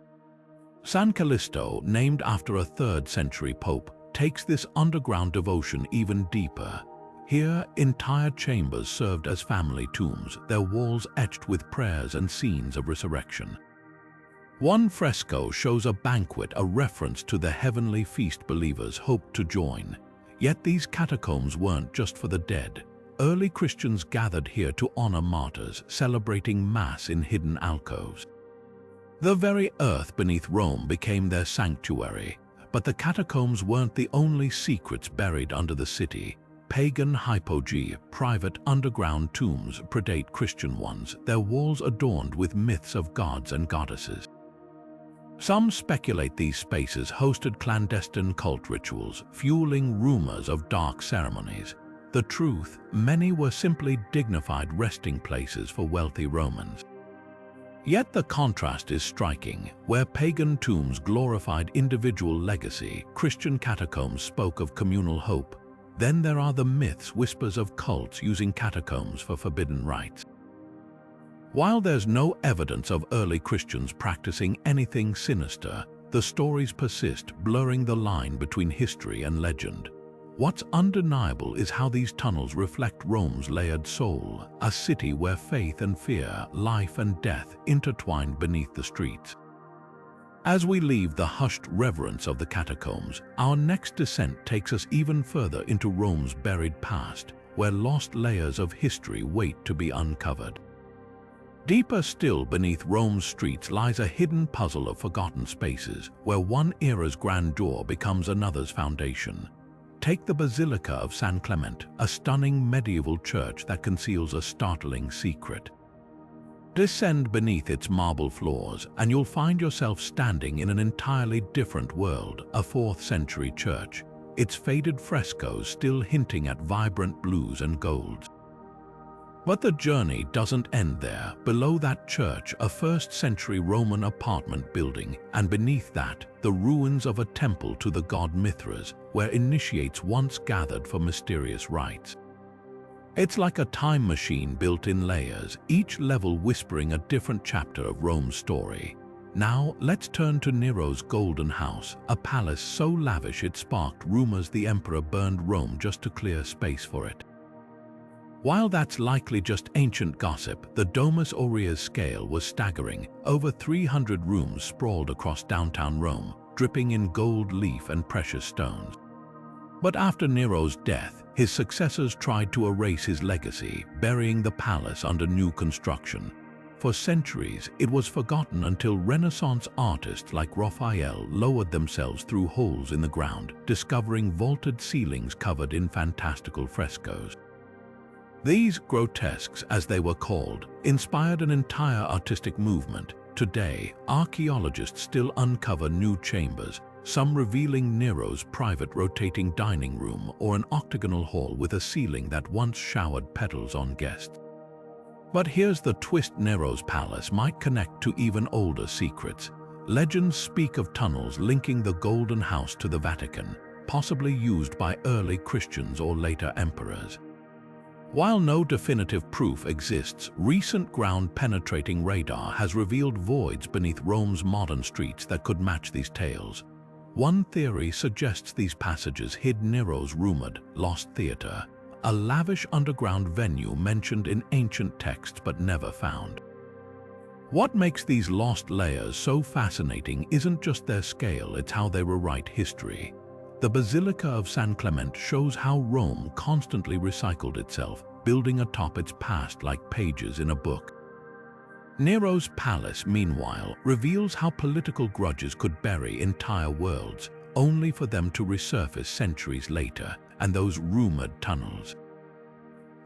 San Callisto, named after a 3rd century pope, takes this underground devotion even deeper. Here, entire chambers served as family tombs, their walls etched with prayers and scenes of resurrection. One fresco shows a banquet, a reference to the heavenly feast believers hoped to join. Yet these catacombs weren't just for the dead. Early Christians gathered here to honor martyrs, celebrating Mass in hidden alcoves. The very earth beneath Rome became their sanctuary, but the catacombs weren't the only secrets buried under the city. Pagan hypogee, private underground tombs, predate Christian ones, their walls adorned with myths of gods and goddesses. Some speculate these spaces hosted clandestine cult rituals, fueling rumors of dark ceremonies. The truth, many were simply dignified resting places for wealthy Romans. Yet the contrast is striking. Where pagan tombs glorified individual legacy, Christian catacombs spoke of communal hope. Then there are the myths, whispers of cults using catacombs for forbidden rites. While there's no evidence of early Christians practicing anything sinister, the stories persist, blurring the line between history and legend. What's undeniable is how these tunnels reflect Rome's layered soul, a city where faith and fear, life and death intertwined beneath the streets. As we leave the hushed reverence of the catacombs, our next descent takes us even further into Rome's buried past, where lost layers of history wait to be uncovered. Deeper still beneath Rome's streets lies a hidden puzzle of forgotten spaces, where one era's grandeur becomes another's foundation. Take the Basilica of San Clement, a stunning medieval church that conceals a startling secret. Descend beneath its marble floors, and you'll find yourself standing in an entirely different world, a 4th century church, its faded frescoes still hinting at vibrant blues and golds. But the journey doesn't end there. Below that church, a 1st century Roman apartment building, and beneath that, the ruins of a temple to the god Mithras, where initiates once gathered for mysterious rites. It's like a time machine built in layers, each level whispering a different chapter of Rome's story. Now, let's turn to Nero's Golden House, a palace so lavish it sparked rumors the emperor burned Rome just to clear space for it. While that's likely just ancient gossip, the Domus Aurea's scale was staggering. Over 300 rooms sprawled across downtown Rome, dripping in gold leaf and precious stones. But after Nero's death, his successors tried to erase his legacy, burying the palace under new construction. For centuries, it was forgotten until Renaissance artists like Raphael lowered themselves through holes in the ground, discovering vaulted ceilings covered in fantastical frescoes. These grotesques, as they were called, inspired an entire artistic movement. Today, archaeologists still uncover new chambers, some revealing Nero's private rotating dining room or an octagonal hall with a ceiling that once showered petals on guests. But here's the twist: Nero's palace might connect to even older secrets. Legends speak of tunnels linking the Golden House to the Vatican, possibly used by early Christians or later emperors. While no definitive proof exists, recent ground-penetrating radar has revealed voids beneath Rome's modern streets that could match these tales. One theory suggests these passages hid Nero's rumored lost theater, a lavish underground venue mentioned in ancient texts but never found. What makes these lost layers so fascinating isn't just their scale, it's how they rewrite history. The Basilica of San Clemente shows how Rome constantly recycled itself, building atop its past like pages in a book. Nero's palace, meanwhile, reveals how political grudges could bury entire worlds, only for them to resurface centuries later, and those rumored tunnels.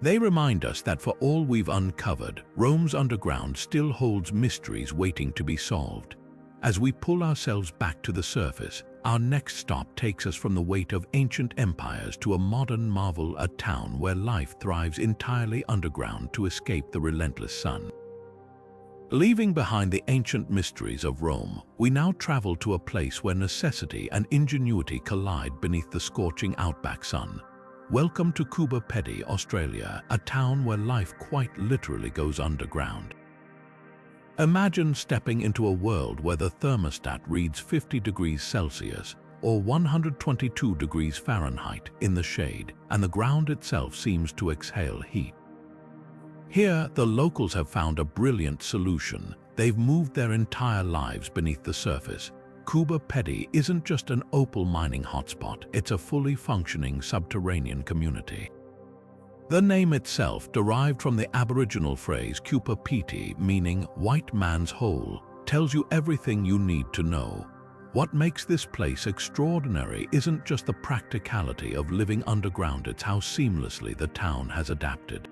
They remind us that for all we've uncovered, Rome's underground still holds mysteries waiting to be solved. As we pull ourselves back to the surface, our next stop takes us from the weight of ancient empires to a modern marvel, a town where life thrives entirely underground to escape the relentless sun. Leaving behind the ancient mysteries of Rome, we now travel to a place where necessity and ingenuity collide beneath the scorching outback sun. Welcome to Coober, Pedy, Australia, a town where life quite literally goes underground. Imagine stepping into a world where the thermostat reads 50 degrees Celsius or 122 degrees Fahrenheit in the shade, and the ground itself seems to exhale heat. Here, the locals have found a brilliant solution. They've moved their entire lives beneath the surface. Coober, Pedy isn't just an opal mining hotspot, it's a fully functioning subterranean community. The name itself, derived from the Aboriginal phrase Coober Pedy, meaning white man's hole, tells you everything you need to know. What makes this place extraordinary isn't just the practicality of living underground, it's how seamlessly the town has adapted.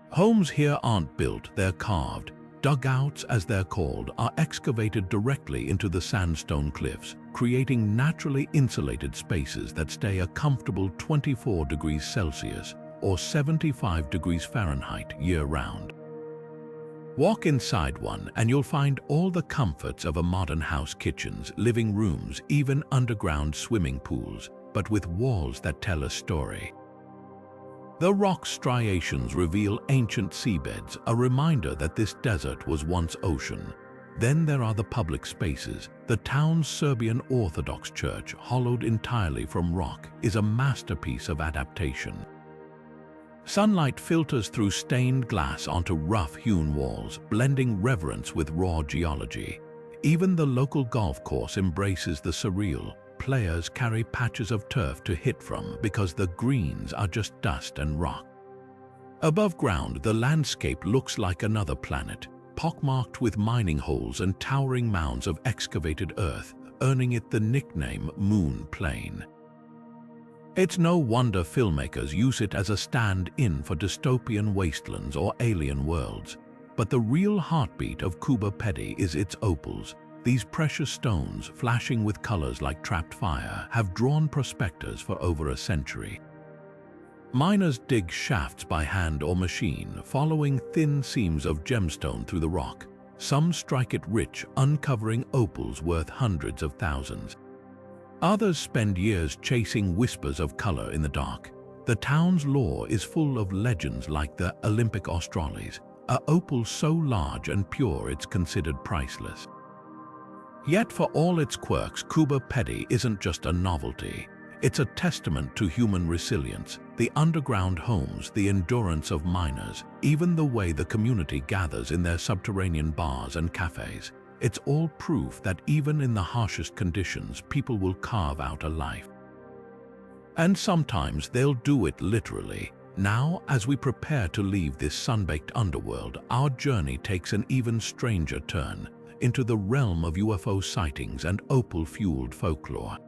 Homes here aren't built, they're carved. Dugouts, as they're called, are excavated directly into the sandstone cliffs, creating naturally insulated spaces that stay a comfortable 24 degrees Celsius or 75 degrees Fahrenheit year-round. Walk inside one and you'll find all the comforts of a modern house: kitchens, living rooms, even underground swimming pools, but with walls that tell a story. The rock striations reveal ancient seabeds, a reminder that this desert was once ocean. Then there are the public spaces. The town's Serbian Orthodox church, hollowed entirely from rock, is a masterpiece of adaptation. Sunlight filters through stained glass onto rough-hewn walls, blending reverence with raw geology. Even the local golf course embraces the surreal. Players carry patches of turf to hit from because the greens are just dust and rock. Above ground, the landscape looks like another planet, pockmarked with mining holes and towering mounds of excavated earth, earning it the nickname Moon Plain. It's no wonder filmmakers use it as a stand-in for dystopian wastelands or alien worlds. But the real heartbeat of Coober, Pedy is its opals. These precious stones, flashing with colors like trapped fire, have drawn prospectors for over a century. Miners dig shafts by hand or machine, following thin seams of gemstone through the rock. Some strike it rich, uncovering opals worth hundreds of thousands. Others spend years chasing whispers of color in the dark. The town's lore is full of legends like the Olympic Australis, a opal so large and pure it's considered priceless. Yet for all its quirks, Coober, Pedy isn't just a novelty. It's a testament to human resilience, the underground homes, the endurance of miners, even the way the community gathers in their subterranean bars and cafes. It's all proof that even in the harshest conditions, people will carve out a life. And sometimes they'll do it literally. Now, as we prepare to leave this sun-baked underworld, our journey takes an even stranger turn into the realm of UFO sightings and opal-fueled folklore.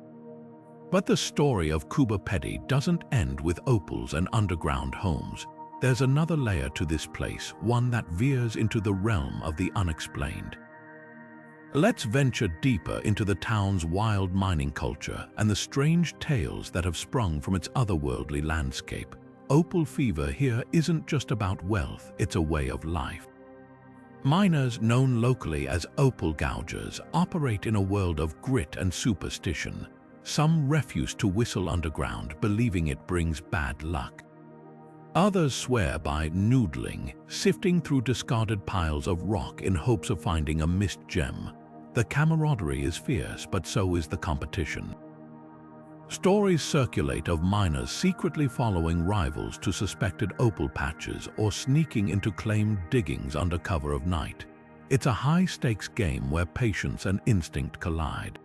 But the story of Coober, Pedy doesn't end with opals and underground homes. There's another layer to this place, one that veers into the realm of the unexplained. Let's venture deeper into the town's wild mining culture and the strange tales that have sprung from its otherworldly landscape. opal fever here isn't just about wealth, it's a way of life. Miners, known locally as opal gougers, operate in a world of grit and superstition. Some refuse to whistle underground, believing it brings bad luck. Others swear by noodling, sifting through discarded piles of rock in hopes of finding a missed gem. The camaraderie is fierce, but so is the competition. Stories circulate of miners secretly following rivals to suspected opal patches or sneaking into claimed diggings under cover of night. It's a high-stakes game where patience and instinct collide.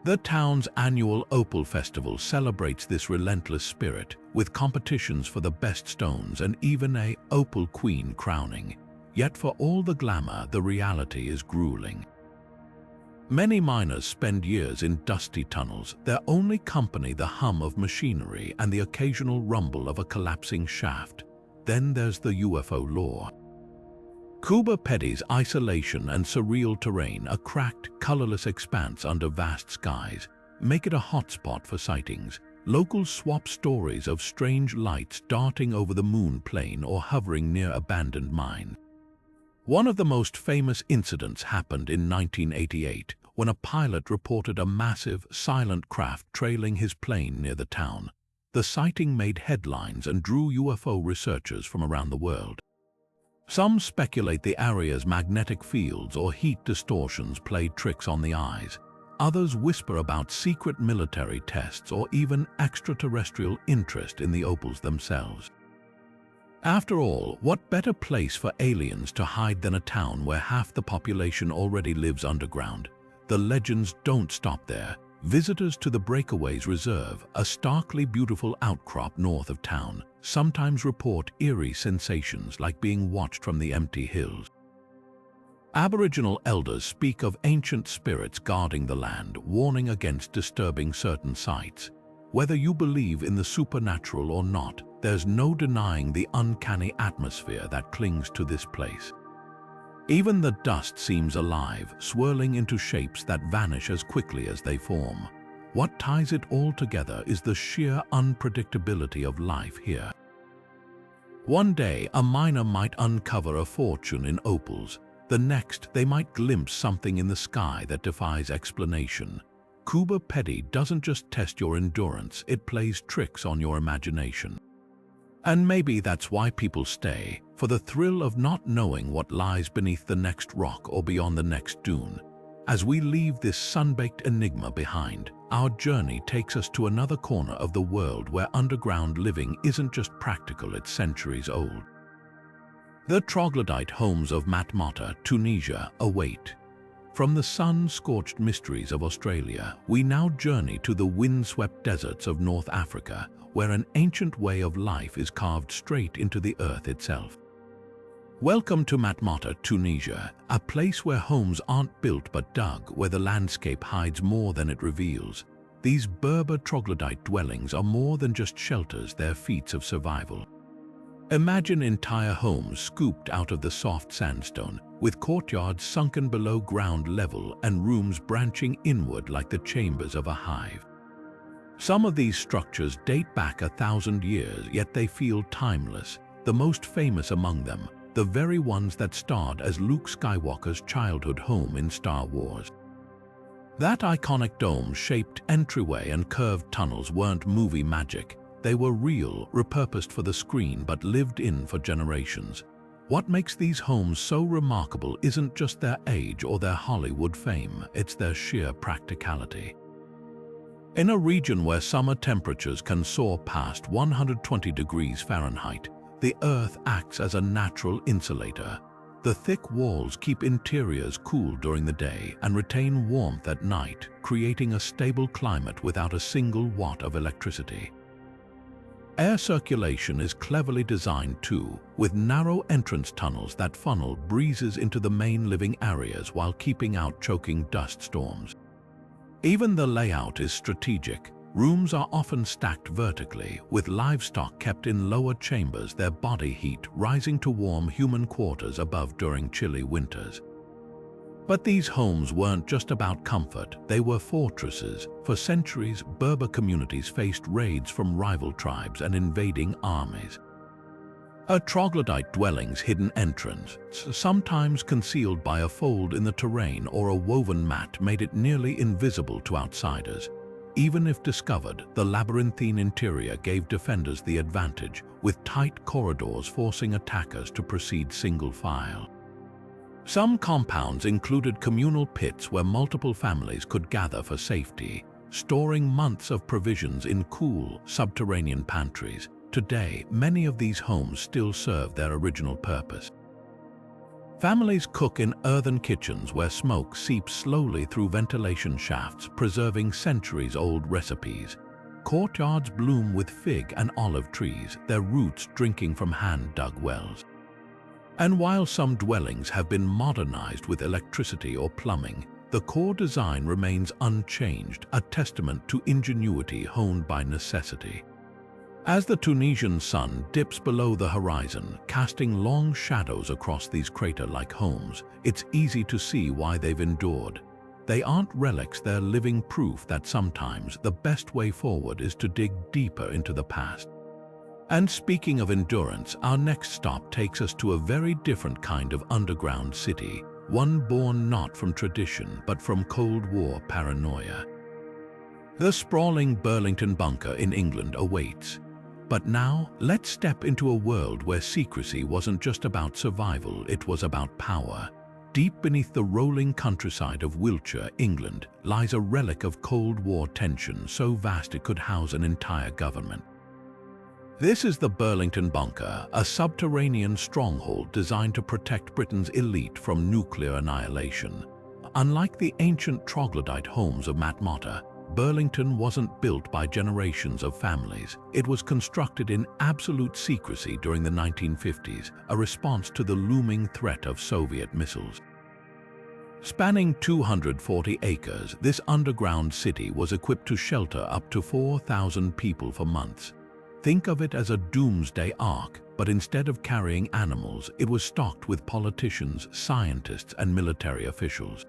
The town's annual Opal Festival celebrates this relentless spirit, with competitions for the best stones and even a Opal Queen crowning. Yet for all the glamour, the reality is grueling. Many miners spend years in dusty tunnels, their only company the hum of machinery and the occasional rumble of a collapsing shaft. Then there's the UFO lore. Coober Pedy's isolation and surreal terrain, a cracked, colorless expanse under vast skies, make it a hotspot for sightings. Locals swap stories of strange lights darting over the moon plane or hovering near abandoned mines. One of the most famous incidents happened in 1988, when a pilot reported a massive, silent craft trailing his plane near the town. The sighting made headlines and drew UFO researchers from around the world. Some speculate the area's magnetic fields or heat distortions played tricks on the eyes. Others whisper about secret military tests or even extraterrestrial interest in the opals themselves. After all, what better place for aliens to hide than a town where half the population already lives underground? The legends don't stop there. Visitors to the Breakaways Reserve, a starkly beautiful outcrop north of town, sometimes report eerie sensations like being watched from the empty hills. Aboriginal elders speak of ancient spirits guarding the land, warning against disturbing certain sites. Whether you believe in the supernatural or not, there's no denying the uncanny atmosphere that clings to this place. Even the dust seems alive, swirling into shapes that vanish as quickly as they form. What ties it all together is the sheer unpredictability of life here. One day, a miner might uncover a fortune in opals. The next, they might glimpse something in the sky that defies explanation. Coober Pedy doesn't just test your endurance, it plays tricks on your imagination. And maybe that's why people stay, for the thrill of not knowing what lies beneath the next rock or beyond the next dune. As we leave this sun-baked enigma behind, our journey takes us to another corner of the world where underground living isn't just practical, it's centuries old. The troglodyte homes of Matmata, Tunisia, await. From the sun-scorched mysteries of Australia, we now journey to the wind-swept deserts of North Africa, where an ancient way of life is carved straight into the earth itself. Welcome to Matmata, Tunisia, a place where homes aren't built but dug, where the landscape hides more than it reveals. These Berber troglodyte dwellings are more than just shelters, they're feats of survival. Imagine entire homes scooped out of the soft sandstone, with courtyards sunken below ground level and rooms branching inward like the chambers of a hive. Some of these structures date back 1,000 years, yet they feel timeless. The most famous among them, the very ones that starred as Luke Skywalker's childhood home in Star Wars. That iconic dome-shaped entryway and curved tunnels weren't movie magic. They were real, repurposed for the screen but lived in for generations. What makes these homes so remarkable isn't just their age or their Hollywood fame, it's their sheer practicality. In a region where summer temperatures can soar past 120 degrees Fahrenheit, the earth acts as a natural insulator. The thick walls keep interiors cool during the day and retain warmth at night, creating a stable climate without a single watt of electricity. Air circulation is cleverly designed too, with narrow entrance tunnels that funnel breezes into the main living areas while keeping out choking dust storms. Even the layout is strategic. Rooms are often stacked vertically, with livestock kept in lower chambers, their body heat rising to warm human quarters above during chilly winters. But these homes weren't just about comfort, they were fortresses. For centuries, Berber communities faced raids from rival tribes and invading armies. Troglodyte dwellings hidden entrance, sometimes concealed by a fold in the terrain or a woven mat, made it nearly invisible to outsiders. Even if discovered, the labyrinthine interior gave defenders the advantage, with tight corridors forcing attackers to proceed single file. Some compounds included communal pits where multiple families could gather for safety, storing months of provisions in cool, subterranean pantries. Today, many of these homes still serve their original purpose. Families cook in earthen kitchens where smoke seeps slowly through ventilation shafts, preserving centuries-old recipes. Courtyards bloom with fig and olive trees, their roots drinking from hand-dug wells. And while some dwellings have been modernized with electricity or plumbing, the core design remains unchanged, a testament to ingenuity honed by necessity. As the Tunisian sun dips below the horizon, casting long shadows across these crater-like homes, it's easy to see why they've endured. They aren't relics, they're living proof that sometimes the best way forward is to dig deeper into the past. And speaking of endurance, our next stop takes us to a very different kind of underground city, one born not from tradition but from Cold War paranoia. The sprawling Burlington bunker in England awaits. But now, let's step into a world where secrecy wasn't just about survival, it was about power. Deep beneath the rolling countryside of Wiltshire, England, lies a relic of Cold War tension so vast it could house an entire government. This is the Burlington Bunker, a subterranean stronghold designed to protect Britain's elite from nuclear annihilation. Unlike the ancient troglodyte homes of Matmata, Burlington wasn't built by generations of families. It was constructed in absolute secrecy during the 1950s, a response to the looming threat of Soviet missiles. Spanning 240 acres, this underground city was equipped to shelter up to 4,000 people for months. Think of it as a doomsday ark, but instead of carrying animals, it was stocked with politicians, scientists, and military officials.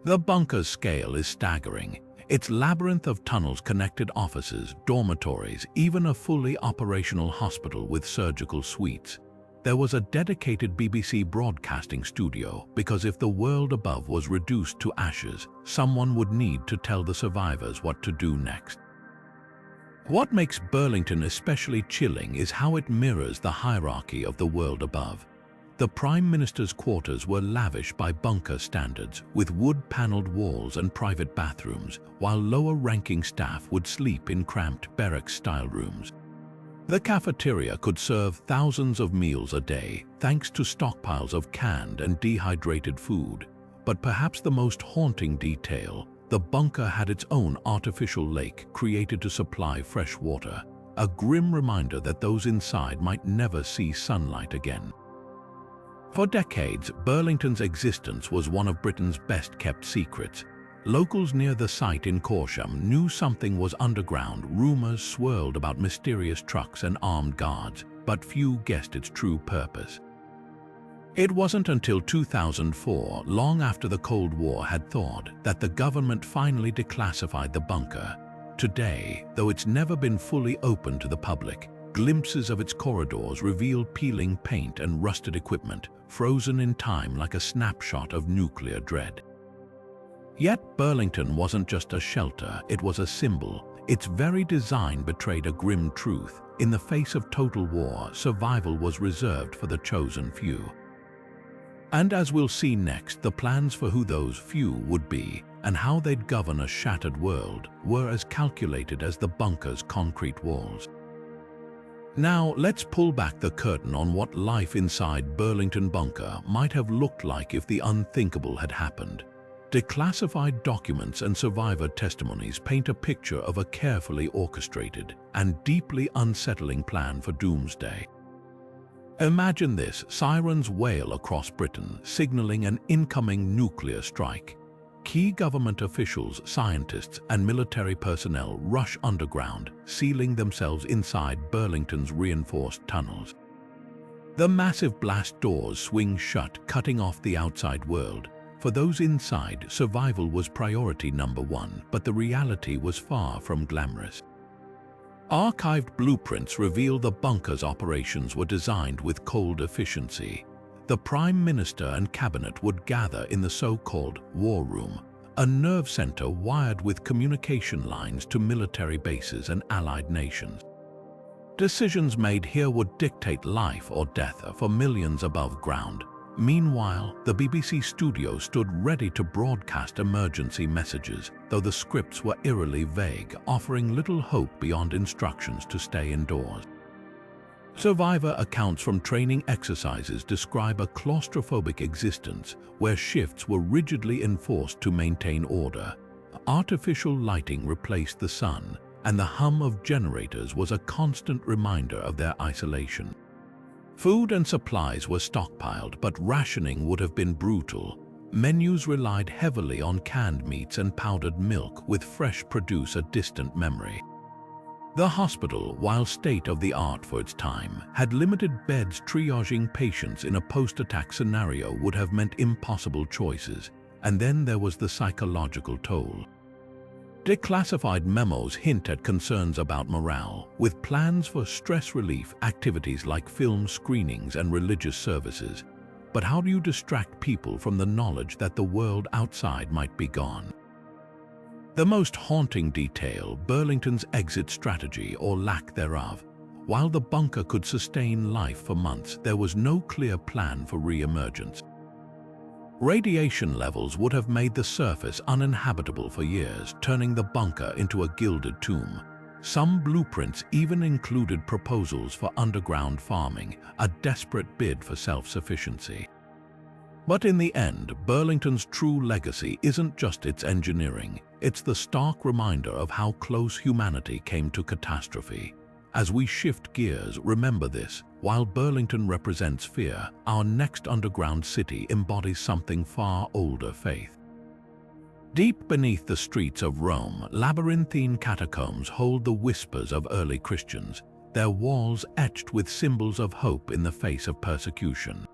The bunker's scale is staggering. Its labyrinth of tunnels connected offices, dormitories, even a fully operational hospital with surgical suites. There was a dedicated BBC broadcasting studio because if the world above was reduced to ashes, someone would need to tell the survivors what to do next. What makes Burlington especially chilling is how it mirrors the hierarchy of the world above. The Prime Minister's quarters were lavish by bunker standards, with wood-paneled walls and private bathrooms, while lower-ranking staff would sleep in cramped barracks-style rooms. The cafeteria could serve thousands of meals a day, thanks to stockpiles of canned and dehydrated food. But perhaps the most haunting detail, the bunker had its own artificial lake created to supply fresh water, a grim reminder that those inside might never see sunlight again. For decades, Burlington's existence was one of Britain's best-kept secrets. Locals near the site in Corsham knew something was underground. Rumors swirled about mysterious trucks and armed guards, but few guessed its true purpose. It wasn't until 2004, long after the Cold War had thawed, that the government finally declassified the bunker. Today, though it's never been fully open to the public, glimpses of its corridors reveal peeling paint and rusted equipment, frozen in time like a snapshot of nuclear dread. Yet Burlington wasn't just a shelter, it was a symbol. Its very design betrayed a grim truth. In the face of total war, survival was reserved for the chosen few. And as we'll see next, the plans for who those few would be and how they'd govern a shattered world were as calculated as the bunker's concrete walls. Now, let's pull back the curtain on what life inside Burlington Bunker might have looked like if the unthinkable had happened. Declassified documents and survivor testimonies paint a picture of a carefully orchestrated and deeply unsettling plan for doomsday. Imagine this: sirens wail across Britain, signaling an incoming nuclear strike. Key government officials, scientists, and military personnel rush underground, sealing themselves inside Burlington's reinforced tunnels. The massive blast doors swing shut, cutting off the outside world, For those inside, survival was priority number one, but the reality was far from glamorous. Archived blueprints reveal the bunker's operations were designed with cold efficiency. The Prime Minister and cabinet would gather in the so-called war room, a nerve center wired with communication lines to military bases and allied nations. Decisions made here would dictate life or death for millions above ground. Meanwhile, the BBC studio stood ready to broadcast emergency messages, though the scripts were eerily vague, offering little hope beyond instructions to stay indoors. Survivor accounts from training exercises describe a claustrophobic existence where shifts were rigidly enforced to maintain order. Artificial lighting replaced the sun, and the hum of generators was a constant reminder of their isolation. Food and supplies were stockpiled, but rationing would have been brutal. Menus relied heavily on canned meats and powdered milk, with fresh produce a distant memory. The hospital, while state-of-the-art for its time, had limited beds. Triaging patients in a post-attack scenario would have meant impossible choices. And then there was the psychological toll. Declassified memos hint at concerns about morale, with plans for stress relief activities like film screenings and religious services. But how do you distract people from the knowledge that the world outside might be gone? The most haunting detail, Burlington's exit strategy or lack thereof. While the bunker could sustain life for months, there was no clear plan for re-emergence. Radiation levels would have made the surface uninhabitable for years, turning the bunker into a gilded tomb. Some blueprints even included proposals for underground farming, a desperate bid for self-sufficiency. But in the end, Burlington's true legacy isn't just its engineering, it's the stark reminder of how close humanity came to catastrophe. As we shift gears, remember this: while Burlington represents fear, our next underground city embodies something far older: faith. Deep beneath the streets of Rome, labyrinthine catacombs hold the whispers of early Christians, their walls etched with symbols of hope in the face of persecution.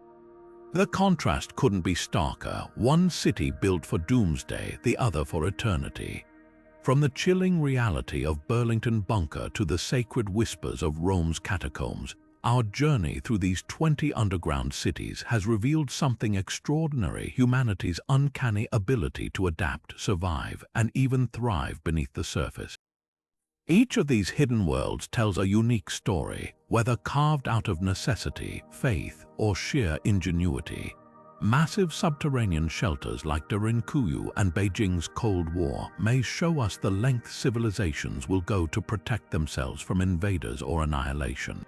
The contrast couldn't be starker: one city built for doomsday, the other for eternity. From the chilling reality of Burlington Bunker to the sacred whispers of Rome's catacombs, our journey through these 20 underground cities has revealed something extraordinary: humanity's uncanny ability to adapt, survive, and even thrive beneath the surface. Each of these hidden worlds tells a unique story, whether carved out of necessity, faith, or sheer ingenuity. Massive subterranean shelters like Derinkuyu and Beijing's Cold War may show us the length civilizations will go to protect themselves from invaders or annihilation.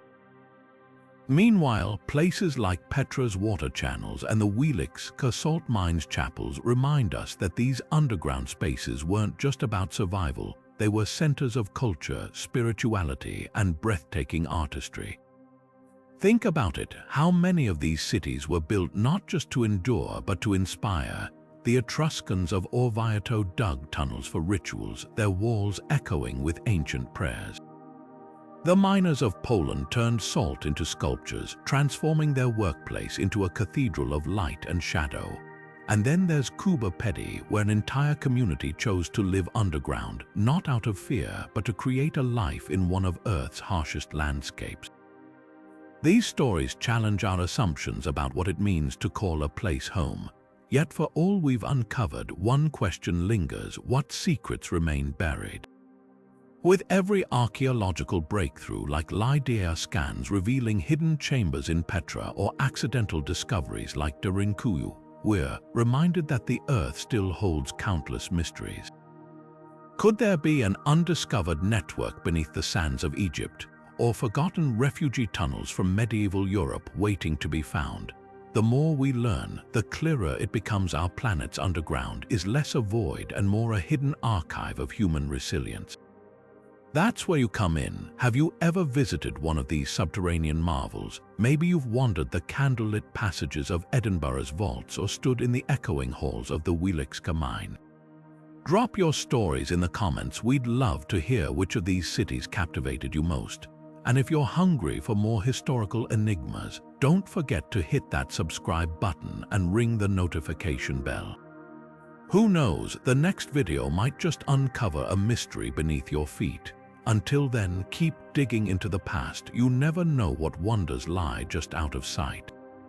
Meanwhile, places like Petra's water channels and the Wieliczka Salt Mine's chapels remind us that these underground spaces weren't just about survival, they were centers of culture, spirituality, and breathtaking artistry. Think about it: how many of these cities were built not just to endure but to inspire? The Etruscans of Orvieto dug tunnels for rituals, their walls echoing with ancient prayers. The miners of Poland turned salt into sculptures, transforming their workplace into a cathedral of light and shadow. And then there's Coober, Pedy, where an entire community chose to live underground, not out of fear, but to create a life in one of Earth's harshest landscapes. These stories challenge our assumptions about what it means to call a place home. Yet for all we've uncovered, one question lingers: what secrets remain buried? With every archaeological breakthrough, like LiDAR scans revealing hidden chambers in Petra or accidental discoveries like Derinkuyu, we're reminded that the Earth still holds countless mysteries. Could there be an undiscovered network beneath the sands of Egypt, or forgotten refugee tunnels from medieval Europe waiting to be found? The more we learn, the clearer it becomes our planet's underground is less a void and more a hidden archive of human resilience. That's where you come in. Have you ever visited one of these subterranean marvels? Maybe you've wandered the candlelit passages of Edinburgh's vaults or stood in the echoing halls of the Wieliczka mine. Drop your stories in the comments. We'd love to hear which of these cities captivated you most. And if you're hungry for more historical enigmas, don't forget to hit that subscribe button and ring the notification bell. Who knows, the next video might just uncover a mystery beneath your feet. Until then, keep digging into the past. You never know what wonders lie just out of sight.